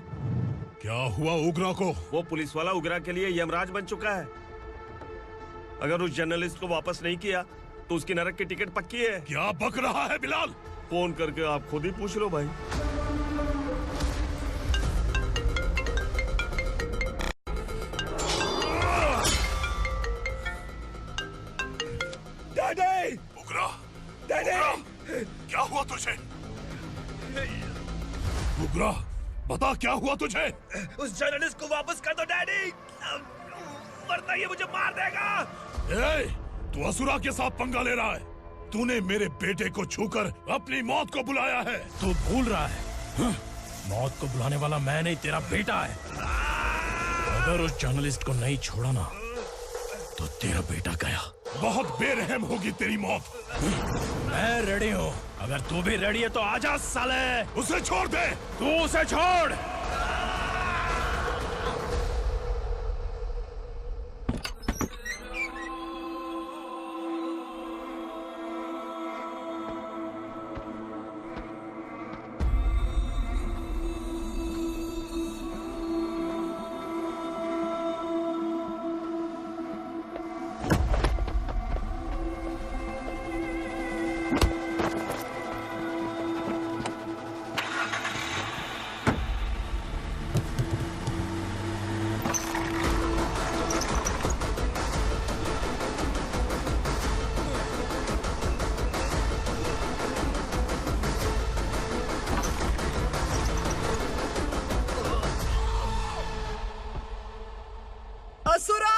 क्या हुआ उगरा को? वो पुलिस वाला उगरा के लिए यमराज बन चुका है। अगर उस जर्नलिस्ट को वापस नहीं किया तो उसकी नरक की टिकट पक्की है। क्या बक रहा है बिलाल? फोन करके आप खुद ही पूछ लो भाई। डैडी! उगरा! डैडी! क्या हुआ तुझे? उगरा, बता क्या हुआ तुझे? उस जर्नलिस्ट को वापस कर दो डैडी, वरना ये मुझे मार देगा। ए, तू असुरा के साथ पंगा ले रहा है। तूने मेरे बेटे को छूकर अपनी मौत को बुलाया है। तू भूल रहा है, हाँ? मौत को बुलाने वाला मैं नहीं, तेरा बेटा है। अगर उस जर्नलिस्ट को नहीं छोड़ा ना तो तेरा बेटा गया। बहुत बेरहम होगी तेरी मौत। मैं रेडी हूँ, अगर तू भी रेडी है तो आजा साले। उसे छोड़ दे। तू उसे छोड़। असुरा!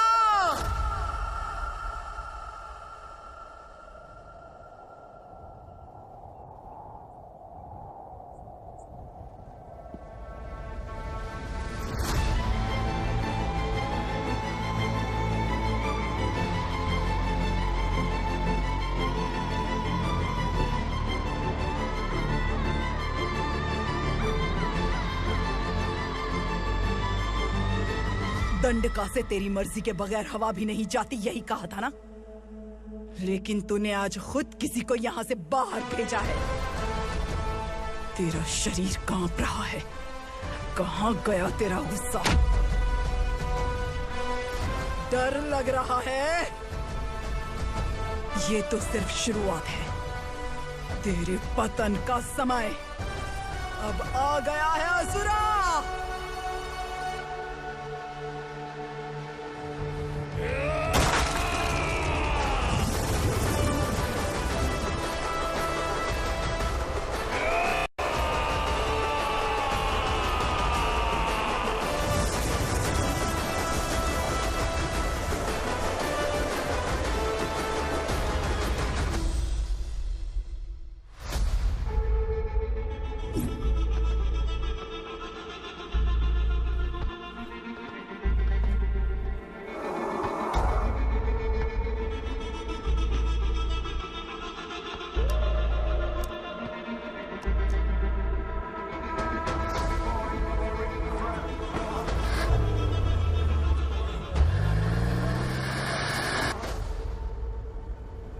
दंडका से तेरी मर्जी के बगैर हवा भी नहीं जाती, यही कहा था ना? लेकिन तूने आज खुद किसी को यहाँ से बाहर भेजा है। तेरा शरीर कांप रहा है। कहाँ गया तेरा गुस्सा? डर लग रहा है? ये तो सिर्फ शुरुआत है। तेरे पतन का समय अब आ गया है असुरा।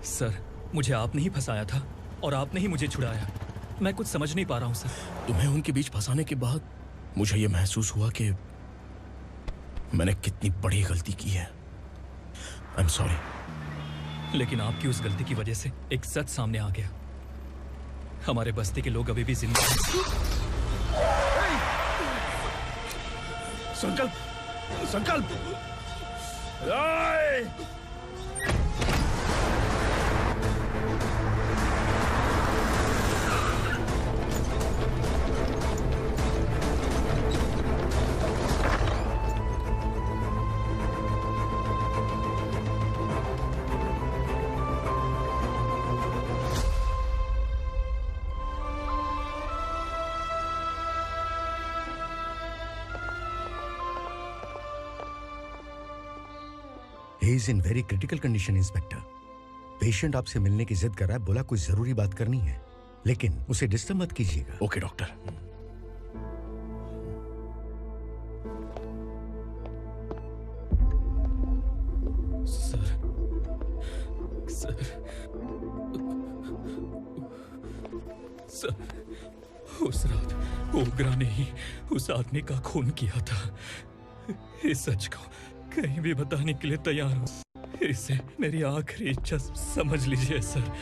सर, मुझे आपने ही फंसाया था और आपने ही मुझे छुड़ाया। मैं कुछ समझ नहीं पा रहा हूँ सर। तुम्हें उनके बीच फंसाने के बाद मुझे ये महसूस हुआ कि मैंने कितनी बड़ी गलती की है। I am sorry. लेकिन आपकी उस गलती की वजह से एक सच सामने आ गया। हमारे बस्ती के लोग अभी भी जिंदा हैं। संकल्प, संकल्प! He is in very critical condition, inspector. Patient आपसे मिलने की जिद कर रहा है, बोला कुछ जरूरी बात करनी है, लेकिन उसे डिस्टर्ब मत कीजिएगा। Okay doctor. सर, उस रात ओगरा ने ही उस आदमी का खून किया था। इस सच को कहीं भी बताने के लिए तैयार हूँ। इसे मेरी आखिरी इच्छा समझ लीजिए सर।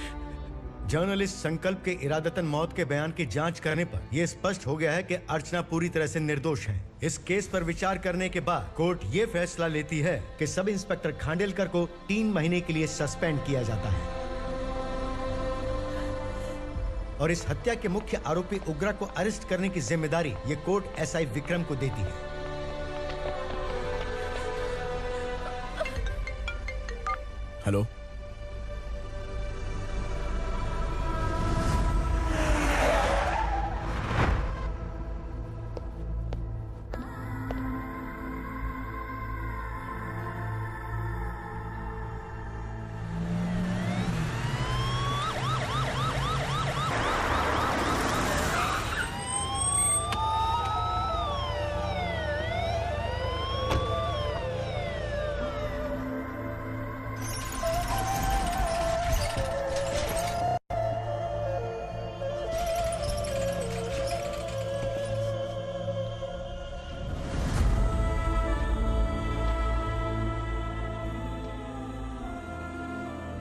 जर्नलिस्ट संकल्प के इरादतन मौत के बयान की जांच करने पर यह स्पष्ट हो गया है कि अर्चना पूरी तरह से निर्दोष है। इस केस पर विचार करने के बाद कोर्ट ये फैसला लेती है कि सब इंस्पेक्टर खांडेलकर को 3 महीने के लिए सस्पेंड किया जाता है और इस हत्या के मुख्य आरोपी उग्रा को अरेस्ट करने की जिम्मेदारी ये कोर्ट एसआई विक्रम को देती है। हेलो,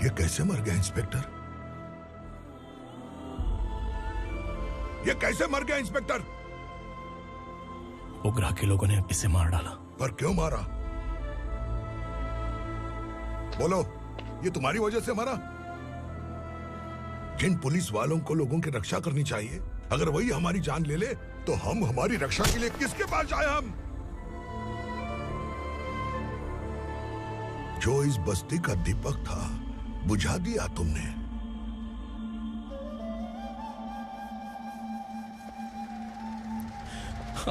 ये कैसे मर गया इंस्पेक्टर? ये कैसे मर गया इंस्पेक्टर? उग्रा के लोगों ने इसे मार डाला। पर क्यों मारा? बोलो, ये तुम्हारी वजह से मरा? जिन पुलिस वालों को लोगों की रक्षा करनी चाहिए, अगर वही हमारी जान ले ले तो हम हमारी रक्षा के लिए किसके पास जाए? हम जो इस बस्ती का दीपक था बुझा दिया तुमने।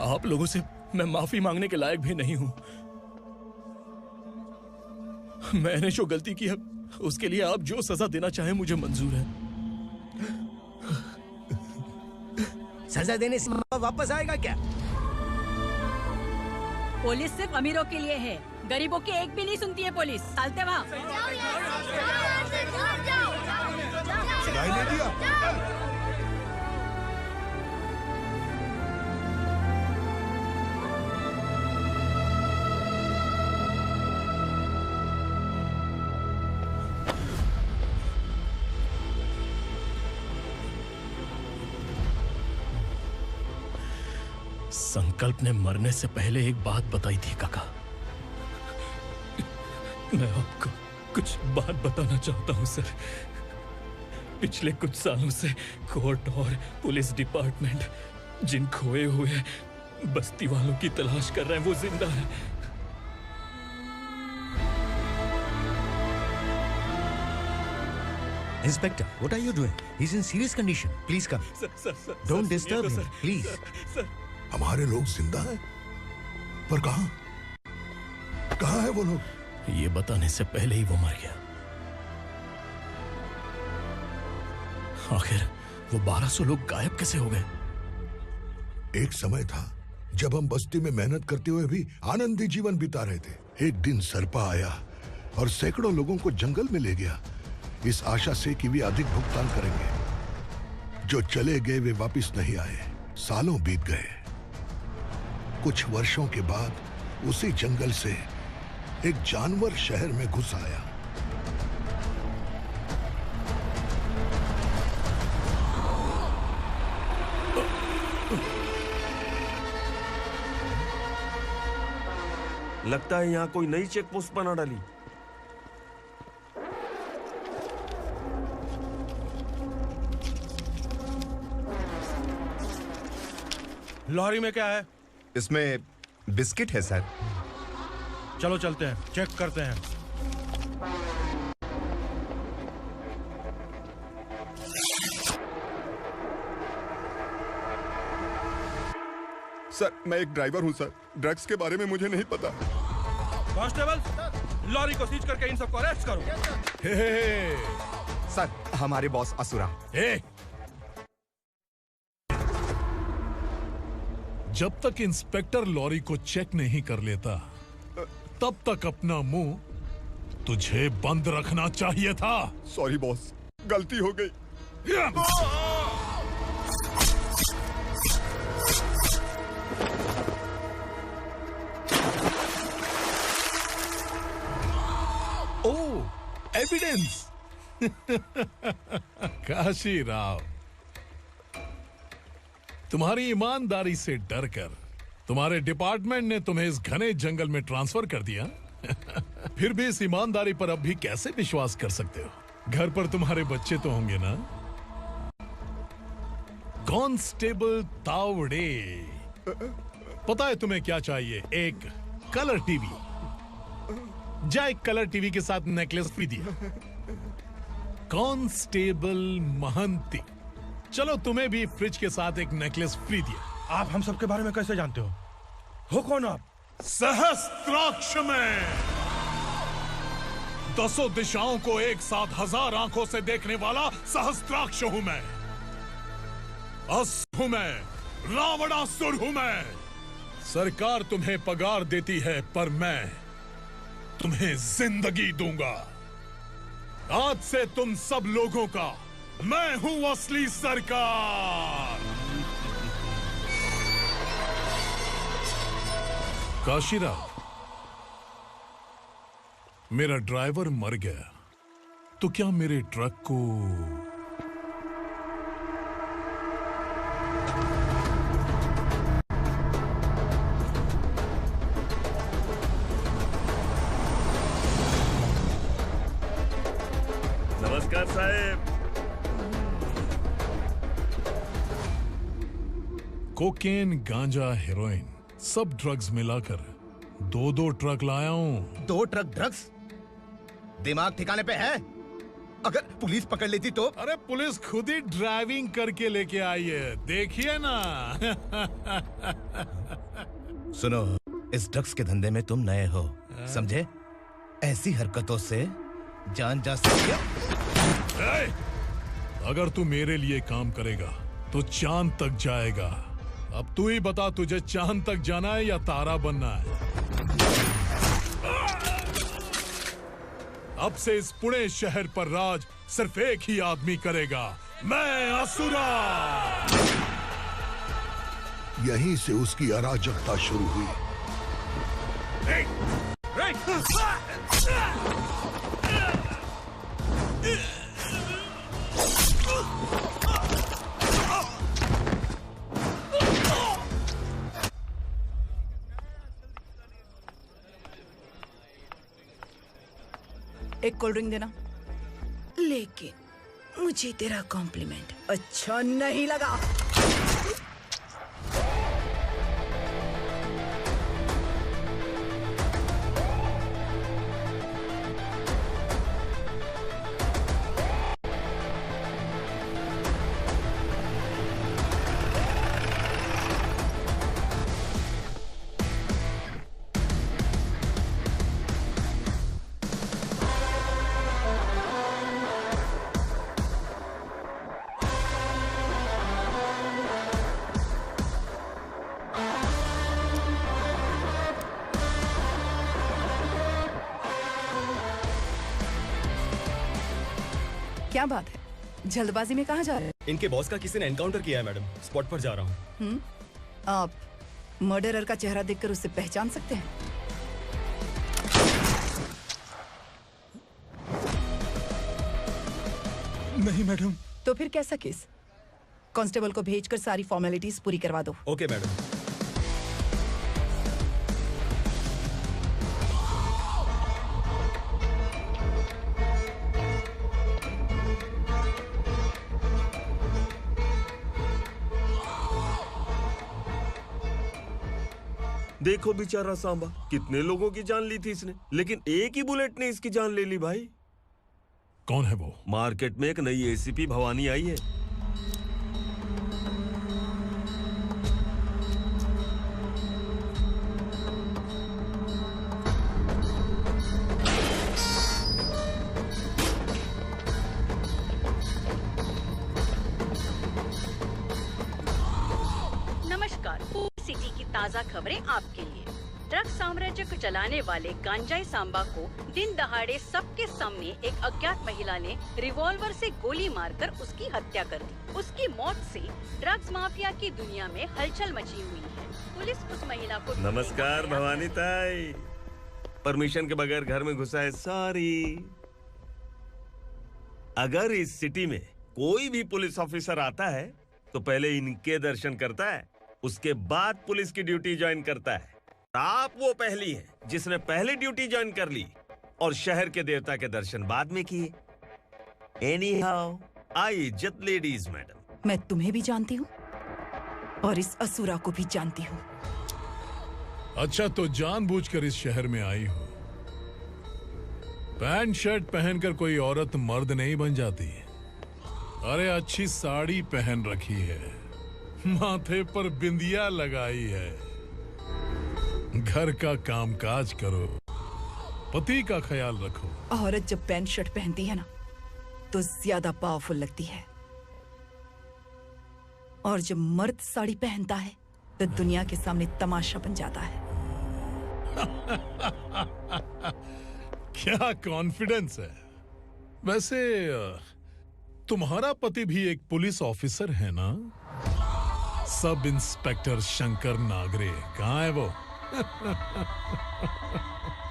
आप लोगों से मैं माफी मांगने के लायक भी नहीं हूं। मैंने जो गलती की है उसके लिए आप जो सजा देना चाहें मुझे मंजूर है। सजा देने से वापस आएगा क्या? पुलिस सिर्फ अमीरों के लिए है, गरीबों की एक भी नहीं सुनती है पुलिस। चलते वहाँ। सुनाई नहीं दिया? संकल्प ने मरने से पहले एक बात बताई थी काका। मैं आपको कुछ बात बताना चाहता हूं सर। पिछले कुछ सालों से कोर्ट और पुलिस डिपार्टमेंट जिन खोए हुए बस्ती वालों की तलाश कर रहे हैं वो जिंदा है। Inspector, what are you doing? He's in serious condition. Please come. Don't disturb him, please. हमारे लोग जिंदा हैं? पर कहां? कहां है वो लोग? ये बताने से पहले ही वो मर गया। आखिर वो 1200 लोग गायब कैसे हो गए? एक समय था जब हम बस्ती में मेहनत करते हुए भी आनंदी जीवन बिता रहे थे। एक दिन सरपा आया और सैकड़ों लोगों को जंगल में ले गया, इस आशा से कि वे अधिक भुगतान करेंगे। जो चले गए वे वापस नहीं आए। सालों बीत गए। कुछ वर्षों के बाद उसी जंगल से एक जानवर शहर में घुस आया। लगता है यहाँ कोई नई चेक पोस्ट बना डाली। लॉरी में क्या है? इसमें बिस्किट है सर। चलो चलते हैं, चेक करते हैं। सर, मैं एक ड्राइवर हूं सर। ड्रग्स के बारे में मुझे नहीं पता। कांस्टेबल, लॉरी को सीज करके इन सबको अरेस्ट करो। सर, हमारे बॉस असुरा। जब तक इंस्पेक्टर लॉरी को चेक नहीं कर लेता तब तक अपना मुंह तुझे बंद रखना चाहिए था। सॉरी बॉस, गलती हो गई। एविडेंस। काशी राव, तुम्हारी ईमानदारी से डरकर तुम्हारे डिपार्टमेंट ने तुम्हें इस घने जंगल में ट्रांसफर कर दिया। फिर भी इस ईमानदारी पर अब भी कैसे विश्वास कर सकते हो? घर पर तुम्हारे बच्चे तो होंगे ना? कांस्टेबल तावड़े, पता है तुम्हें क्या चाहिए? एक कलर टीवी। जा एक कलर टीवी के साथ नेकलेस भी दिया। कांस्टेबल महंती, चलो तुम्हें भी फ्रिज के साथ एक नेकलेस फ्री दिया। आप हम सबके बारे में कैसे जानते हो कौन आप? सहस्त्राक्ष में 10 दिशाओं को एक साथ 1000 आंखों से देखने वाला सहस्त्राक्ष हूं मैं। असुर हूं मैं, रावणासुर हूं मैं। सरकार तुम्हें पगार देती है पर मैं तुम्हें जिंदगी दूंगा। आज से तुम सब लोगों का मैं हूं असली सरकार। काशीराव, मेरा ड्राइवर मर गया तो क्या मेरे ट्रक को नमस्कार साहब। कोकेन, गांजा, हेरोइन सब ड्रग्स मिलाकर 2 ट्रक लाया हूं। 2 ट्रक ड्रग्स? दिमाग ठिकाने पे है? अगर पुलिस पकड़ लेती तो? अरे पुलिस खुद ही ड्राइविंग करके लेके आई है, देखिए ना। सुनो, इस ड्रग्स के धंधे में तुम नए हो, समझे? ऐसी हरकतों से जान जा सकती है। अगर तू मेरे लिए काम करेगा तो चांद तक जाएगा। अब तू ही बता, तुझे चांद तक जाना है या तारा बनना है? अब से इस पुणे शहर पर राज सिर्फ एक ही आदमी करेगा, मैं असुरा। यहीं से उसकी अराजकता शुरू हुई। एक कोल्ड ड्रिंक देना। लेकिन मुझे तेरा कॉम्प्लीमेंट अच्छा नहीं लगा। क्या बात है, जल्दबाजी में कहाँ जा रहे हैं? इनके बॉस का किसी ने एनकाउंटर किया है मैडम, स्पॉट पर जा रहा हूँ। आप मर्डरर का चेहरा देखकर उसे पहचान सकते हैं? नहीं मैडम। तो फिर कैसा केस? कांस्टेबल को भेजकर सारी फॉर्मेलिटीज पूरी करवा दो। Okay madam. देखो बेचारा सांबा, कितने लोगों की जान ली थी इसने, लेकिन एक ही बुलेट ने इसकी जान ले ली भाई। कौन है वो? मार्केट में एक नई एसीपी भवानी आई है। नमस्कार, सिटी की ताज़ा खबरें आपके लिए। ड्रग्स साम्राज्य को चलाने वाले गांजाई सांबा को दिन दहाड़े सबके सामने एक अज्ञात महिला ने रिवॉल्वर से गोली मारकर उसकी हत्या कर दी। उसकी मौत से ड्रग्स माफिया की दुनिया में हलचल मची हुई है। पुलिस उस महिला को नमस्कार भवानी ताई। परमिशन के बगैर घर में घुसा है, सॉरी। अगर इस सिटी में कोई भी पुलिस ऑफिसर आता है तो पहले इनके दर्शन करता है, उसके बाद पुलिस की ड्यूटी ज्वाइन करता है। आप वो पहली हैं जिसने पहले ड्यूटी ज्वाइन कर ली और शहर के देवता के दर्शन बाद में किए। एनीहाउ, आई इज्जत लेडीज मैडम। मैं तुम्हें भी जानती हूँ और इस असुरा को भी जानती हूँ। अच्छा, तो जानबूझकर इस शहर में आई हो। पैंट शर्ट पहनकर कोई औरत मर्द नहीं बन जाती। अरे अच्छी साड़ी पहन रखी है, माथे पर बिंदिया लगाई है, घर का कामकाज करो, पति का ख्याल रखो। औरत जब पैंट शर्ट पहनती है ना तो ज्यादा पावरफुल लगती है, और जब मर्द साड़ी पहनता है तो दुनिया के सामने तमाशा बन जाता है। क्या कॉन्फिडेंस है। वैसे तुम्हारा पति भी एक पुलिस ऑफिसर है ना? सब इंस्पेक्टर शंकर नागरे, कहाँ है वो?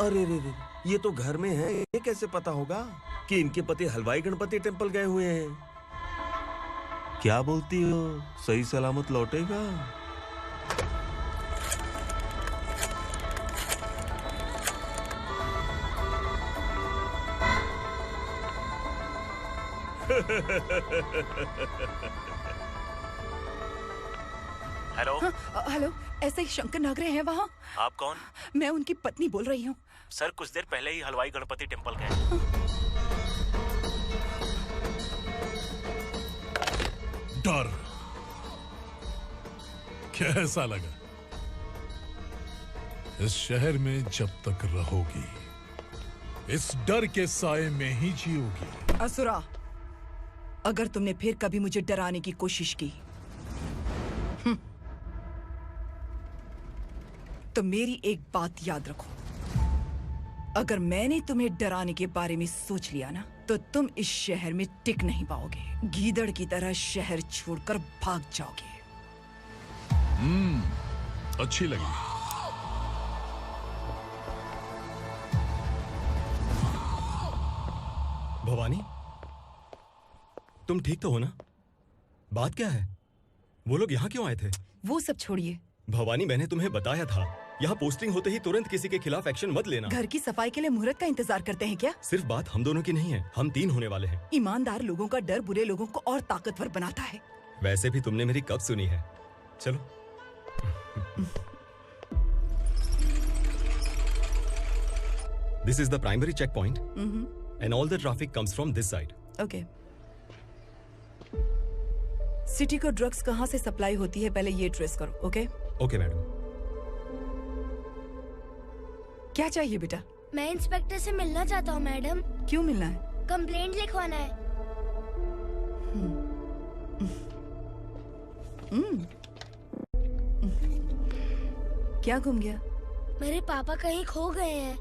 अरे रे रे, ये तो घर में है, ये कैसे पता होगा कि इनके पति हलवाई गणपति टेम्पल गए हुए हैं? क्या बोलती हो, सही सलामत लौटेगा? हेलो। हेलो, ऐसे ही शंकर नागरे हैं वहाँ? आप कौन? मैं उनकी पत्नी बोल रही हूँ। सर, कुछ देर पहले ही हलवाई गणपति टेम्पल गए। डर कैसा लगा? इस शहर में जब तक रहोगी इस डर के साए में ही जियोगी। असुरा, अगर तुमने फिर कभी मुझे डराने की कोशिश की तो मेरी एक बात याद रखो, अगर मैंने तुम्हें डराने के बारे में सोच लिया ना तो तुम इस शहर में टिक नहीं पाओगे। गीदड़ की तरह शहर छोड़कर भाग जाओगे। अच्छी लगी। भवानी, तुम ठीक तो हो ना? बात क्या है? वो लोग यहाँ क्यों आए थे? वो सब छोड़िए। भवानी, मैंने तुम्हें बताया था, यहाँ पोस्टिंग होते ही तुरंत किसी के खिलाफ एक्शन मत लेना। घर की सफाई के लिए मुहूर्त का इंतजार करते हैं क्या? सिर्फ बात हम दोनों की नहीं है, हम 3 होने वाले हैं। ईमानदार लोगों का डर बुरे लोगों को और ताकतवर बनाता है। वैसे भी तुमने मेरी कब सुनी है। चलो। This is the primary checkpoint, and all the traffic comes from this side. Okay. City को ड्रग्स कहाँ से सप्लाई होती है पहले ये ट्रेस करो, ओके? Okay madam. क्या चाहिए बेटा? मैं इंस्पेक्टर से मिलना चाहता हूँ मैडम। क्यों मिलना है? कंप्लेंट लिखवाना है। क्या घूम गया? मेरे पापा कहीं खो गए हैं।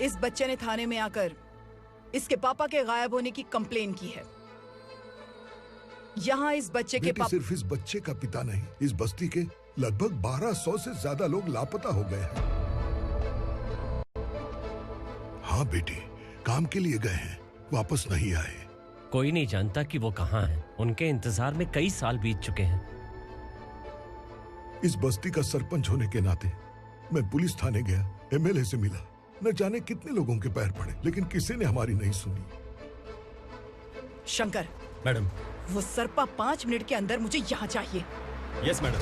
इस बच्चे ने थाने में आकर इसके पापा के गायब होने की कंप्लेन की है। यहाँ इस बच्चे के पापा सिर्फ इस बच्चे का पिता नहीं, इस बस्ती के लगभग 1200 से ज्यादा लोग लापता हो गए हैं। हाँ बेटी, काम के लिए गए हैं, वापस नहीं आए। कोई नहीं जानता कि वो कहाँ हैं। उनके इंतजार में कई साल बीत चुके हैं। इस बस्ती का सरपंच होने के नाते मैं पुलिस थाने गया, एमएलए से मिला, न जाने कितने लोगों के पैर पड़े, लेकिन किसी ने हमारी नहीं सुनी। शंकर। मैडम। वो सरपा 5 मिनट के अंदर मुझे यहाँ चाहिए। Yes madam.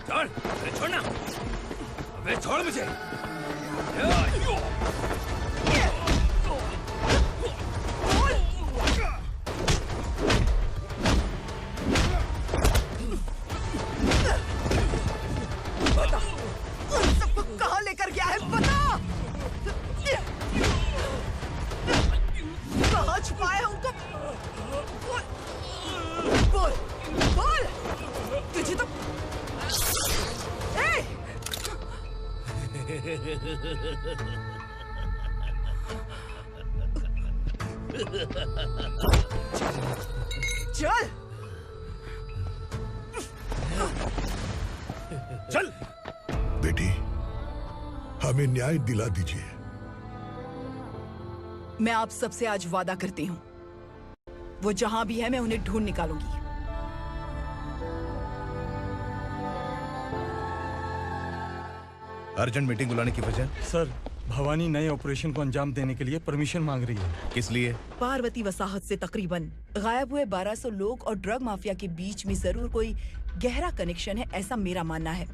छोड़, अरे छोड़ना, अबे छोड़ मुझे। बता, उन सबको कहाँ लेकर गया है बता। कहाँ छुपाया उनको? बोल, बोल। तुझे तो चल चल बेटी, हमें न्याय दिला दीजिए। मैं आप सबसे आज वादा करती हूँ, वो जहां भी है मैं उन्हें ढूंढ निकालूंगी। अर्जेंट मीटिंग बुलाने की वजह? सर, भवानी नए ऑपरेशन को अंजाम देने के लिए परमिशन मांग रही है। किस लिए? पार्वती वसाहत से तकरीबन गायब हुए 1200 लोग और ड्रग माफिया के बीच में जरूर कोई गहरा कनेक्शन है, ऐसा मेरा मानना है।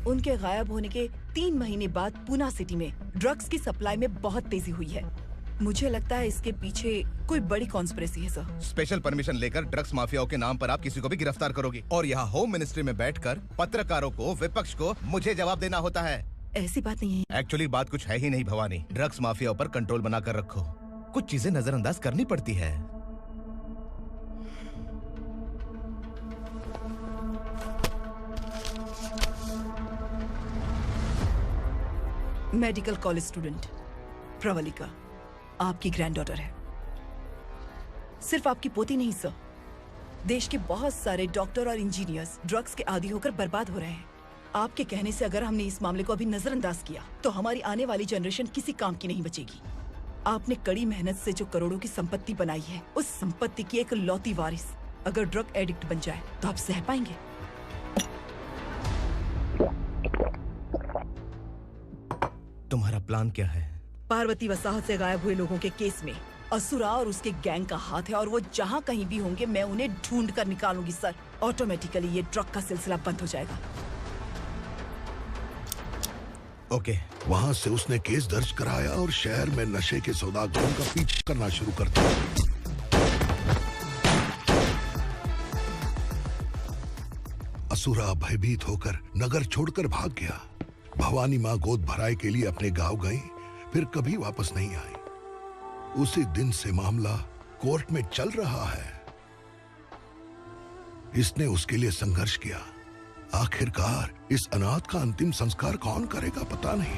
उनके गायब होने के 3 महीने बाद पूना सिटी में ड्रग्स की सप्लाई में बहुत तेजी हुई है। मुझे लगता है इसके पीछे कोई बड़ी कॉन्स्पिरेसी है सर। स्पेशल परमिशन लेकर ड्रग्स माफियाओं के नाम पर आप किसी को भी गिरफ्तार करोगे और यहाँ होम मिनिस्ट्री में बैठकर पत्रकारों को, विपक्ष को मुझे जवाब देना होता है। ऐसी बात नहीं है। एक्चुअली बात कुछ है ही नहीं भवानी। ड्रग्स माफियाओं पर कंट्रोल बनाकर रखो। कुछ चीजें नजरअंदाज करनी पड़ती है। मेडिकल कॉलेज स्टूडेंट प्रवलिका आपकी ग्रैंडडॉटर है। सिर्फ आपकी पोती नहीं सर, देश के बहुत सारे डॉक्टर और इंजीनियर्स ड्रग्स के आदी होकर बर्बाद हो रहे हैं। आपके कहने से अगर हमने इस मामले को अभी नजरअंदाज किया तो हमारी आने वाली जनरेशन किसी काम की नहीं बचेगी। आपने कड़ी मेहनत से जो करोड़ों की संपत्ति बनाई है, उस संपत्ति की एक लौती वारिस अगर ड्रग एडिक्ट बन जाए तो आप सह पाएंगे? तुम्हारा प्लान क्या है? पार्वती वसाहत से गायब हुए लोगों के केस में असुरा और उसके गैंग का हाथ है और वो जहाँ कहीं भी होंगे मैं उन्हें ढूंढ कर निकालूंगी सर। ऑटोमेटिकली ये ड्रग का सिलसिला बंद हो जाएगा। ओके। वहाँ से उसने केस दर्ज कराया और शहर में नशे के सौदागरों का पीछा करना शुरू कर दिया। असुरा भयभीत होकर नगर छोड़कर भाग गया। भवानी माँ गोद भराई के लिए अपने गांव गई, फिर कभी वापस नहीं आई। उसी दिन से मामला कोर्ट में चल रहा है। इसने उसके लिए संघर्ष किया। आखिरकार इस अनाथ का अंतिम संस्कार कौन करेगा पता नहीं।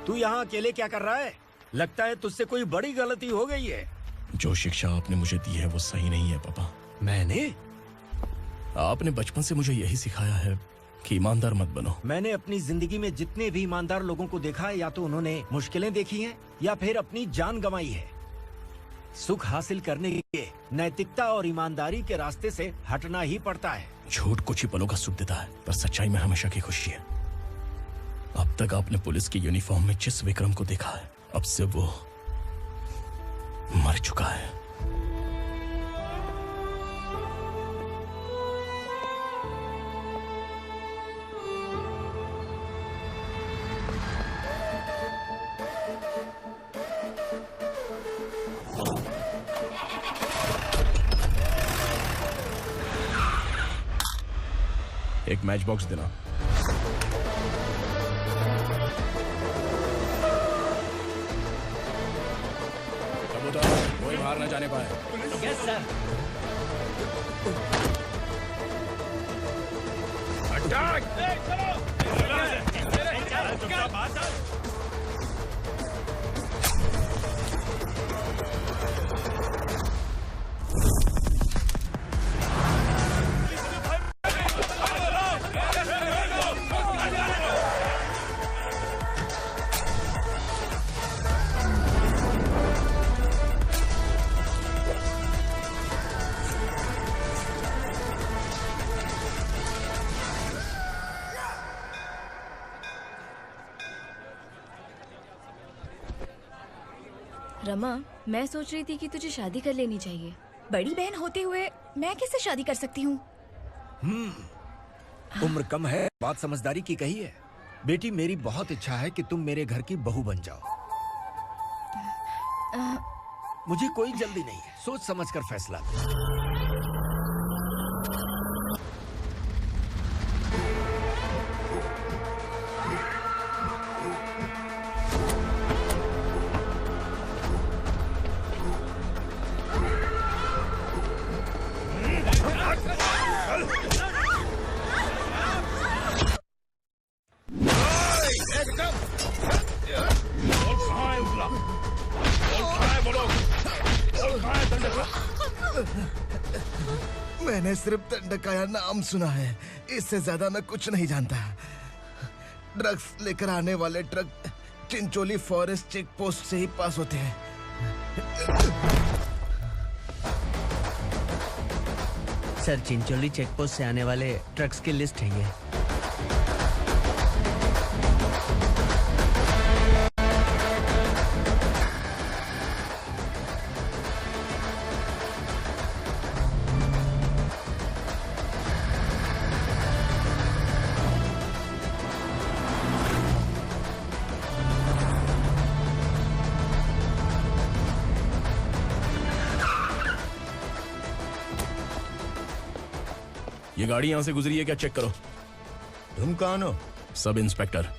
तू यहाँ अकेले क्या कर रहा है? लगता है तुझसे कोई बड़ी गलती हो गई है। जो शिक्षा आपने मुझे दी है वो सही नहीं है पापा। मैंने? आपने बचपन से मुझे यही सिखाया है कि ईमानदार मत बनो। मैंने अपनी जिंदगी में जितने भी ईमानदार लोगों को देखा है, या तो उन्होंने मुश्किलें देखी हैं या फिर अपनी जान गंवाई है। सुख हासिल करने के लिए नैतिकता और ईमानदारी के रास्ते से हटना ही पड़ता है। झूठ कुछ ही पलों का सुख देता है, पर सच्चाई में हमेशा की खुशी है। अब तक आपने पुलिस की यूनिफॉर्म में जिस विक्रम को देखा है, अब से वो मर चुका है। एक मैच बॉक्स देना। कोई बाहर न जाने पाए। Yes sir. अटैक! रमा, मैं सोच रही थी कि तुझे शादी कर लेनी चाहिए। बड़ी बहन होते हुए मैं कैसे शादी कर सकती हूँ? उम्र कम है, बात समझदारी की कही है। बेटी, मेरी बहुत इच्छा है कि तुम मेरे घर की बहू बन जाओ। मुझे कोई जल्दी नहीं है, सोच समझ कर फैसला लो। मैंने सिर्फ दंडकाया नाम सुना है, इससे ज्यादा मैं कुछ नहीं जानता। ड्रग्स लेकर आने वाले truck Chincholi forest check post से ही पास होते हैं। सर, चिंचोली चेक पोस्ट से आने वाले ट्रक्स की लिस्ट है ये। ये गाड़ी यहां से गुजरी है क्या, चेक करो। तुम कौन हो? Sub inspector.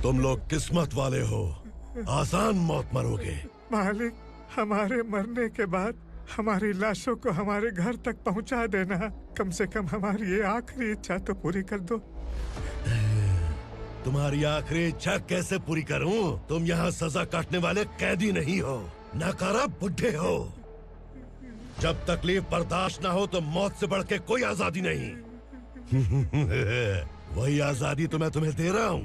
तुम लोग किस्मत वाले हो, आसान मौत मरोगे। मालिक, हमारे मरने के बाद हमारी लाशों को हमारे घर तक पहुंचा देना। कम से कम हमारी ये आखिरी इच्छा तो पूरी कर दो। तुम्हारी आखिरी इच्छा कैसे पूरी करूं? तुम यहाँ सजा काटने वाले कैदी नहीं हो, नकारा बुढ़े हो। जब तकलीफ बर्दाश्त ना हो तो मौत से बढ़ के कोई आजादी नहीं। वही आजादी तो मैं तुम्हें दे रहा हूँ।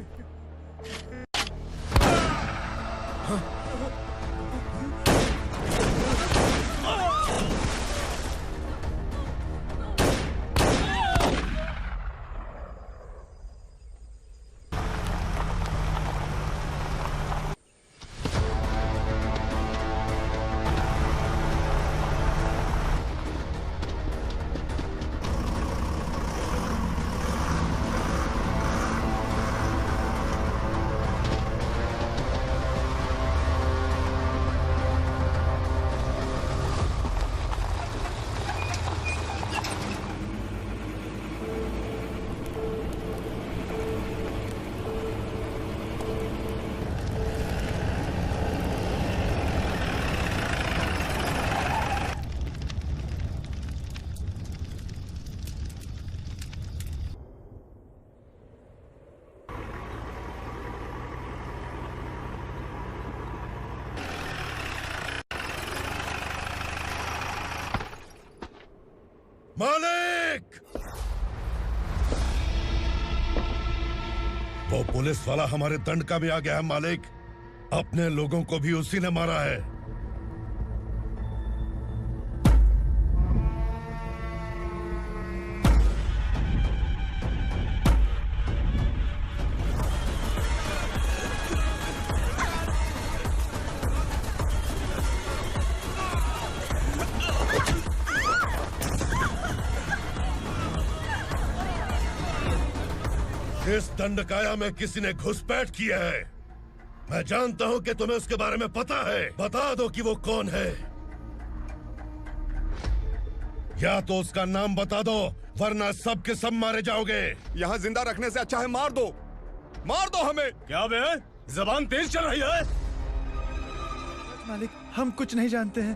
मालिक! वो पुलिस वाला हमारे दंडका में आ गया है मालिक। अपने लोगों को भी उसी ने मारा है। इस दंडकाया में किसी ने घुसपैठ किया है। मैं जानता हूं कि तुम्हें उसके बारे में पता है। बता दो कि वो कौन है। या तो उसका नाम बता दो, वरना सब के सब मारे जाओगे। यहाँ जिंदा रखने से अच्छा है मार दो हमें। क्या बे? जबान तेज चल रही है। मालिक, हम कुछ नहीं जानते हैं।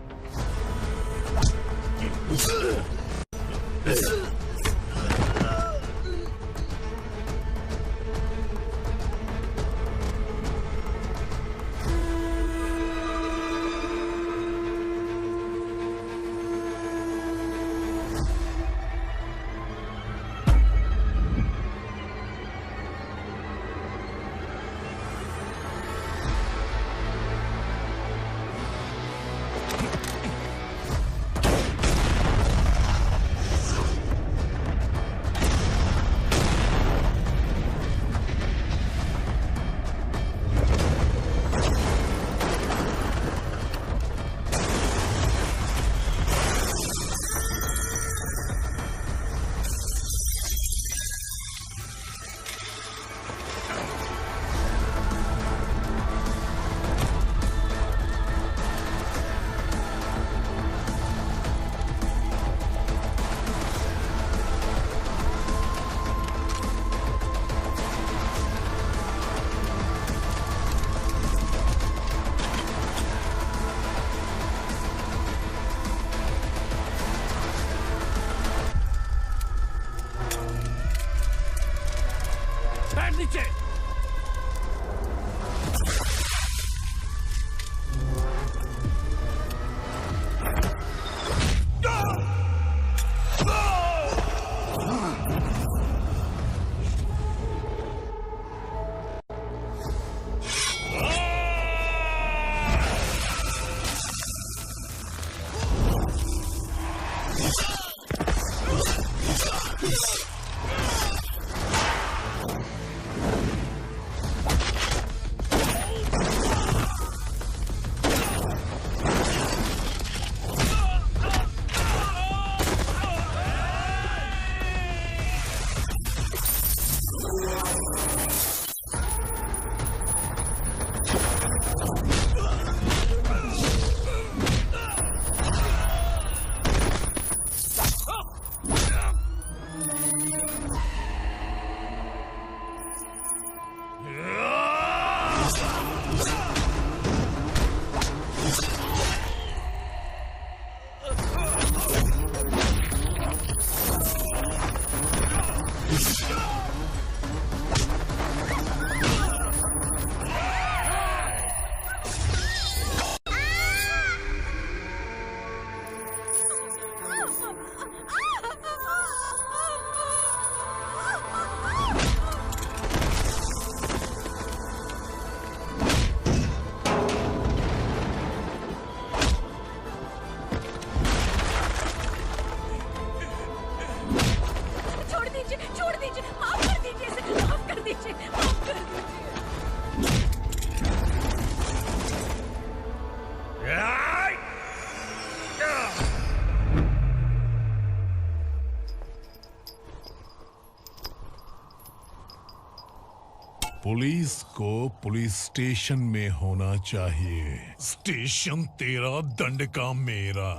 पुलिस को पुलिस स्टेशन में होना चाहिए। स्टेशन तेरा, दंड का मेरा।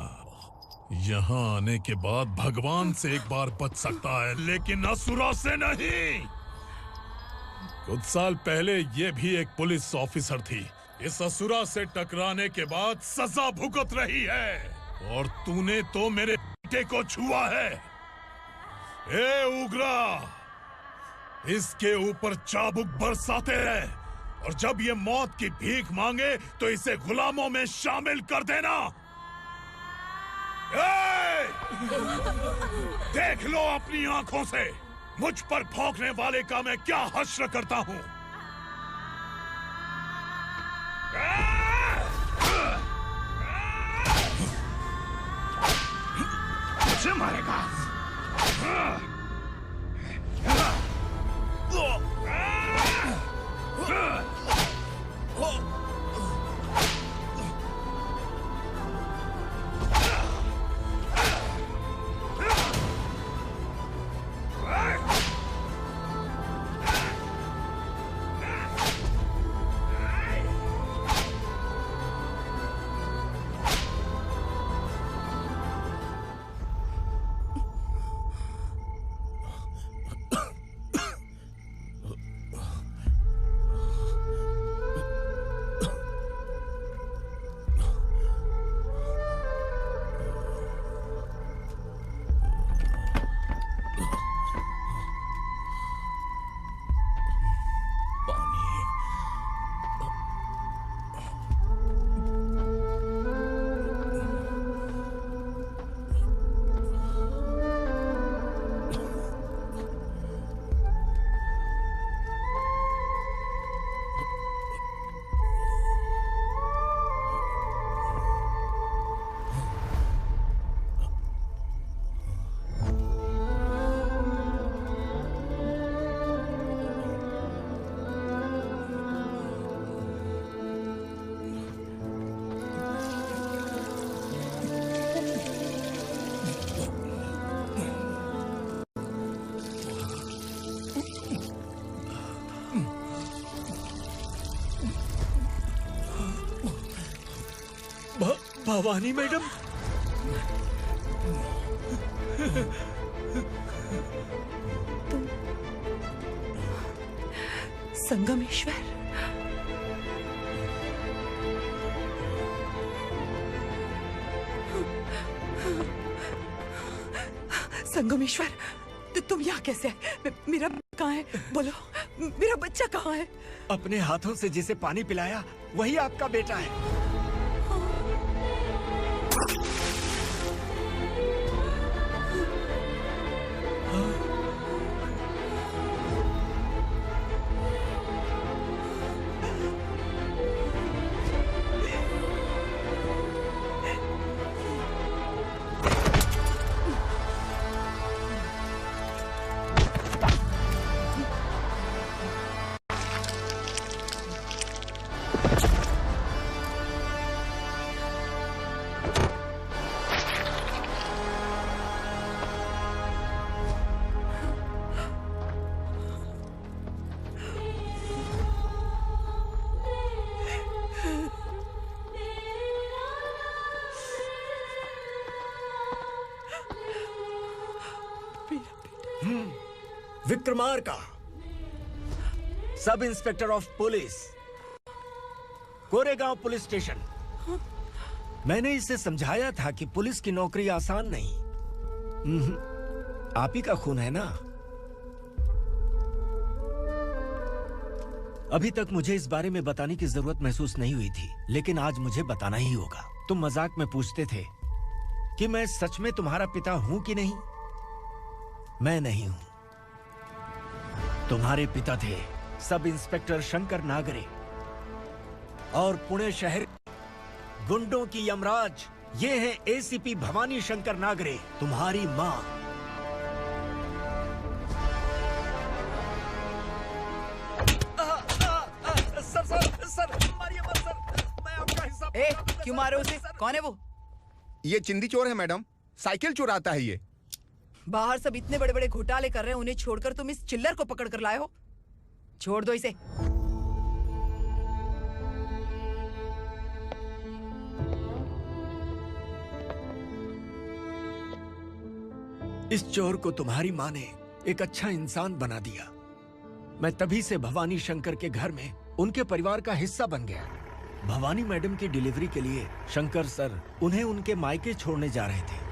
यहाँ आने के बाद भगवान से एक बार बच सकता है, लेकिन असुरा से नहीं। कुछ साल पहले ये भी एक पुलिस ऑफिसर थी। इस असुरा से टकराने के बाद सजा भुगत रही है, और तूने तो मेरे बेटे को छुआ है। ए उग्रा, इसके ऊपर चाबुक बरसाते रहे, और जब ये मौत की भीख मांगे तो इसे गुलामों में शामिल कर देना। देख लो अपनी आंखों से मुझ पर भौंकने वाले का मैं क्या हश्र करता हूँ। मुझे मारेगा। भवानी मैडम। संगमेश्वर, संगमेश्वर, तुम यहाँ कैसे आए? मेरा कहाँ है? बोलो, मेरा बच्चा कहाँ है? अपने हाथों से जिसे पानी पिलाया वही आपका बेटा है। Vikramarka, sub inspector of police, Koregaon police station. मैंने इसे समझाया था कि पुलिस की नौकरी आसान नहीं। आप ही का खून है ना? अभी तक मुझे इस बारे में बताने की जरूरत महसूस नहीं हुई थी, लेकिन आज मुझे बताना ही होगा। तुम मजाक में पूछते थे कि मैं सच में तुम्हारा पिता हूं कि नहीं। मैं नहीं हूं। तुम्हारे पिता थे सब इंस्पेक्टर शंकर नागरे, और पुणे शहर गुंडों की यमराज ये है एसीपी भवानी शंकर नागरे, तुम्हारी मां। सर, मारिए मत सर, मैं आपका हिस्सा। क्यों मारे उसे? कौन है वो? ये चिंदी चोर है मैडम, साइकिल चुराता है ये। बाहर सब इतने बड़े बड़े घोटाले कर रहे हैं, उन्हें छोड़कर तुम इस चिल्लर को पकड़ कर लाए हो। छोड़ दो इसे। इस चोर को तुम्हारी माँ ने एक अच्छा इंसान बना दिया। मैं तभी से भवानी शंकर के घर में उनके परिवार का हिस्सा बन गया। भवानी मैडम की डिलीवरी के लिए शंकर सर उन्हें उनके मायके छोड़ने जा रहे थे।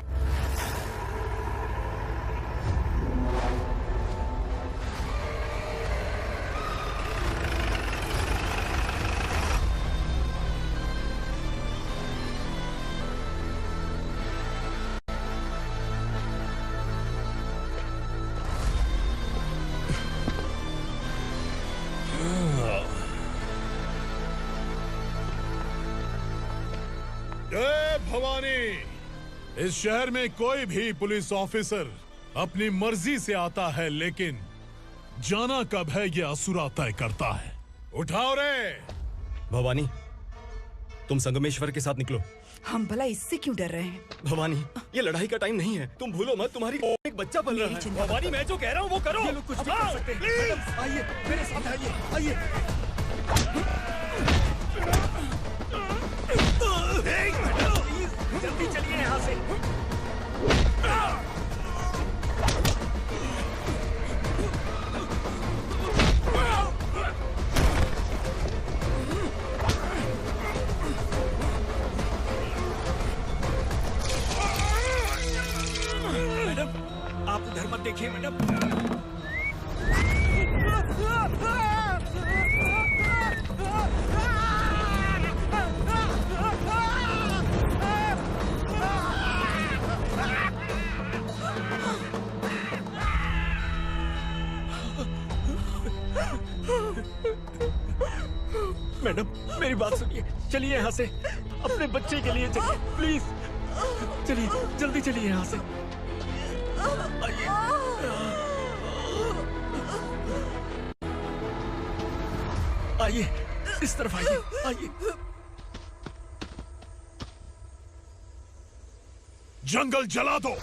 इस शहर में कोई भी पुलिस ऑफिसर अपनी मर्जी से आता है, लेकिन जाना कब है ये असुरा तय करता है। उठाओ रे। भवानी, तुम संगमेश्वर के साथ निकलो। हम भला इससे क्यों डर रहे हैं? भवानी, ये लड़ाई का टाइम नहीं है। तुम भूलो मत, तुम्हारी एक बच्चा पल रहा है। भवानी, मैं जो कह रहा हूँ वो करो। ये लोग कुछ भी कर सकते हैं। आइए मेरे साथ, आइए। जल्दी चलिए यहाँ से। मैडम, आप उधर मत देखिए मैडम। मैडम, मेरी बात सुनिए। चलिए यहाँ से, अपने बच्चे के लिए चलिए, प्लीज। चलिए, जल्दी चलिए यहाँ से। आइए। आइए, इस तरफ आइए, आइए। जंगल जला दो।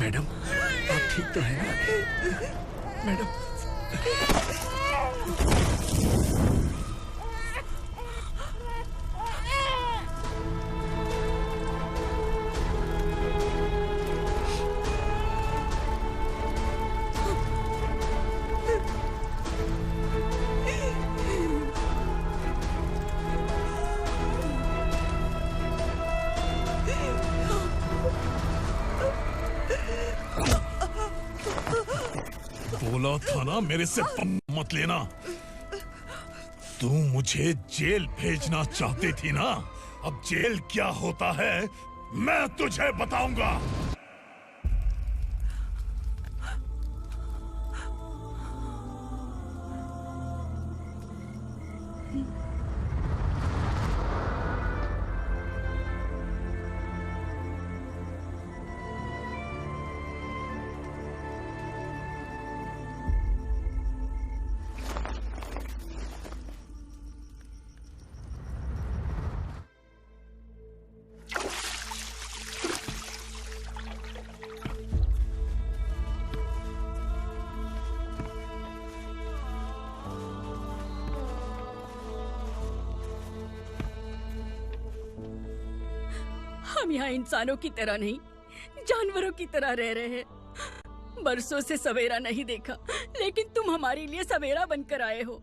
मैडम, आप ठीक तो है ना? मैडम। बोला था ना मेरे से मत लेना। तू मुझे जेल भेजना चाहती थी ना? अब जेल क्या होता है मैं तुझे बताऊंगा। हम यहाँ इंसानों की तरह नहीं, जानवरों की तरह रह रहे हैं। बरसों से सवेरा नहीं देखा, लेकिन तुम हमारे लिए सवेरा बनकर आए हो।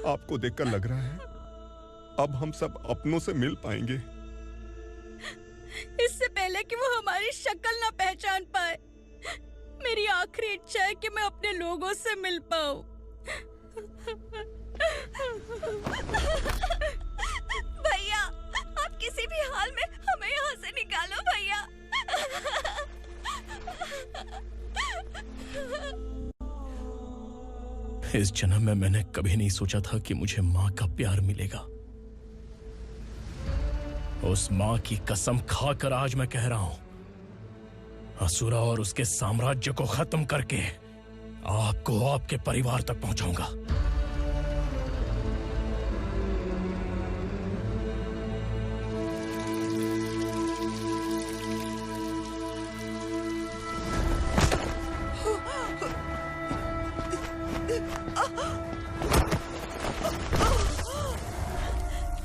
आपको देखकर लग रहा है अब हम सब अपनों से मिल पाएंगे। इससे पहले कि वो हमारी शक्ल ना पहचान पाए, मेरी आखिरी इच्छा है कि मैं अपने लोगों से मिल पाऊं। भैया, आप किसी भी हाल में हमें यहाँ से निकालो भैया। इस जन्म में मैंने कभी नहीं सोचा था कि मुझे माँ का प्यार मिलेगा। उस माँ की कसम खाकर आज मैं कह रहा हूं, असुरा और उसके साम्राज्य को खत्म करके आपको आपके परिवार तक पहुंचाऊंगा।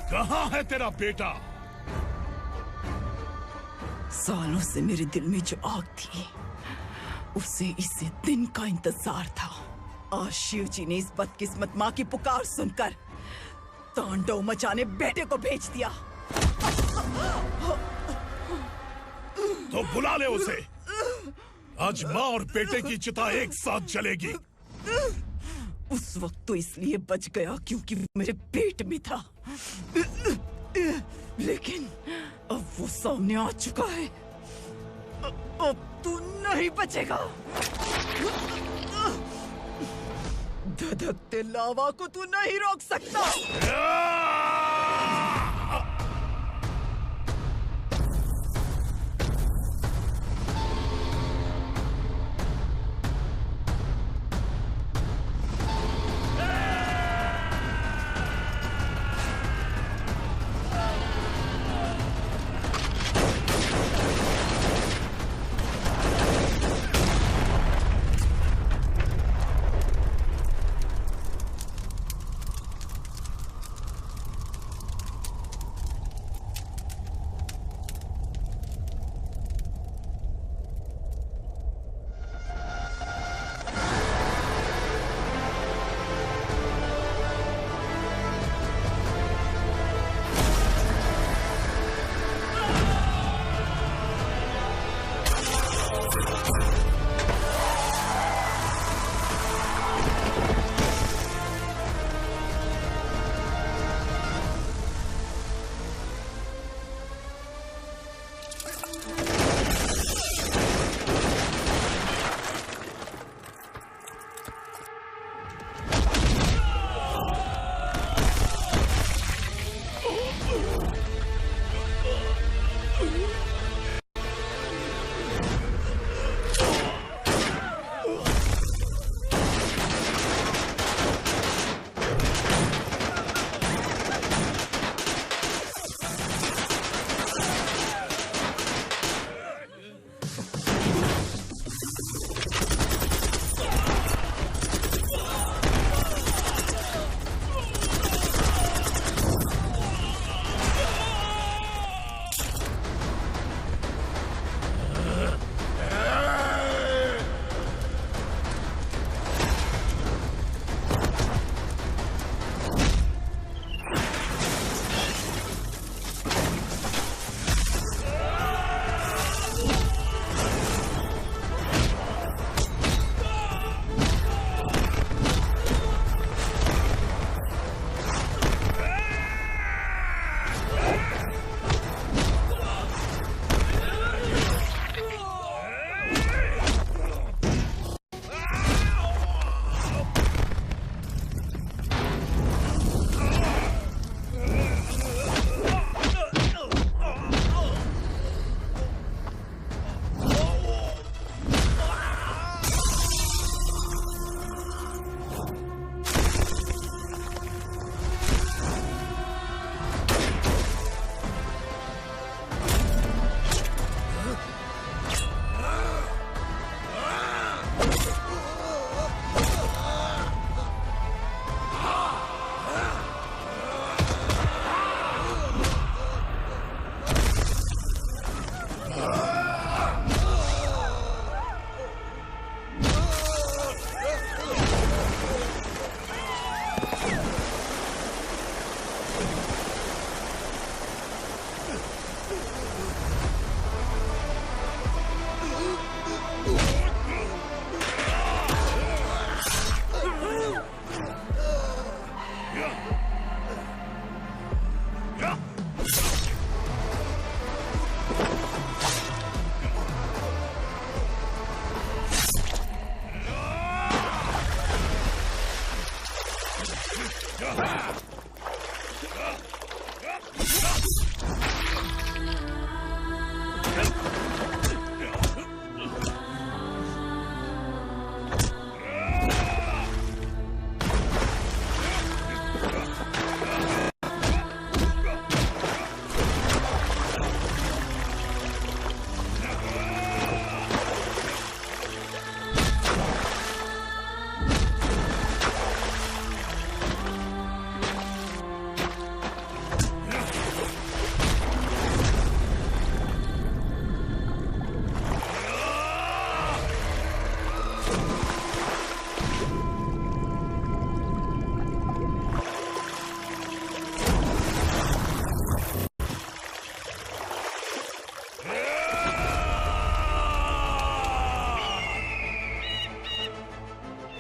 कहाँ है तेरा बेटा? सालों से मेरे दिल में जो आग थी, उसे इसी दिन का इंतजार था। आज शिव जी ने इस बदकिस्मत माँ की पुकार सुनकर तांडव मचाने बेटे को भेज दिया। तो बुला ले उसे। आज माँ और बेटे की चिता एक साथ जलेगी। उस वक्त तो इसलिए बच गया क्योंकि वो मेरे पेट में था, लेकिन अब वो सामने आ चुका है। अब तू नहीं बचेगा। धधकते लावा को तू नहीं रोक सकता।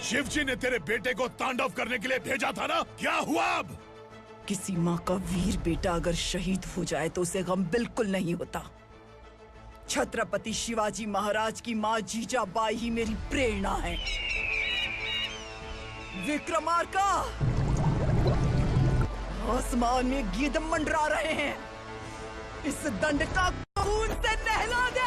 शिवजी ने तेरे बेटे को तांडव करने के लिए भेजा था ना, क्या हुआ अब? किसी माँ का वीर बेटा अगर शहीद हो जाए तो उसे गम बिल्कुल नहीं होता। छत्रपति शिवाजी महाराज की माँ जीजाबाई ही मेरी प्रेरणा है। विक्रमार्का, आसमान में गीत मंडरा रहे हैं। इस दंड का खून से नहला दे।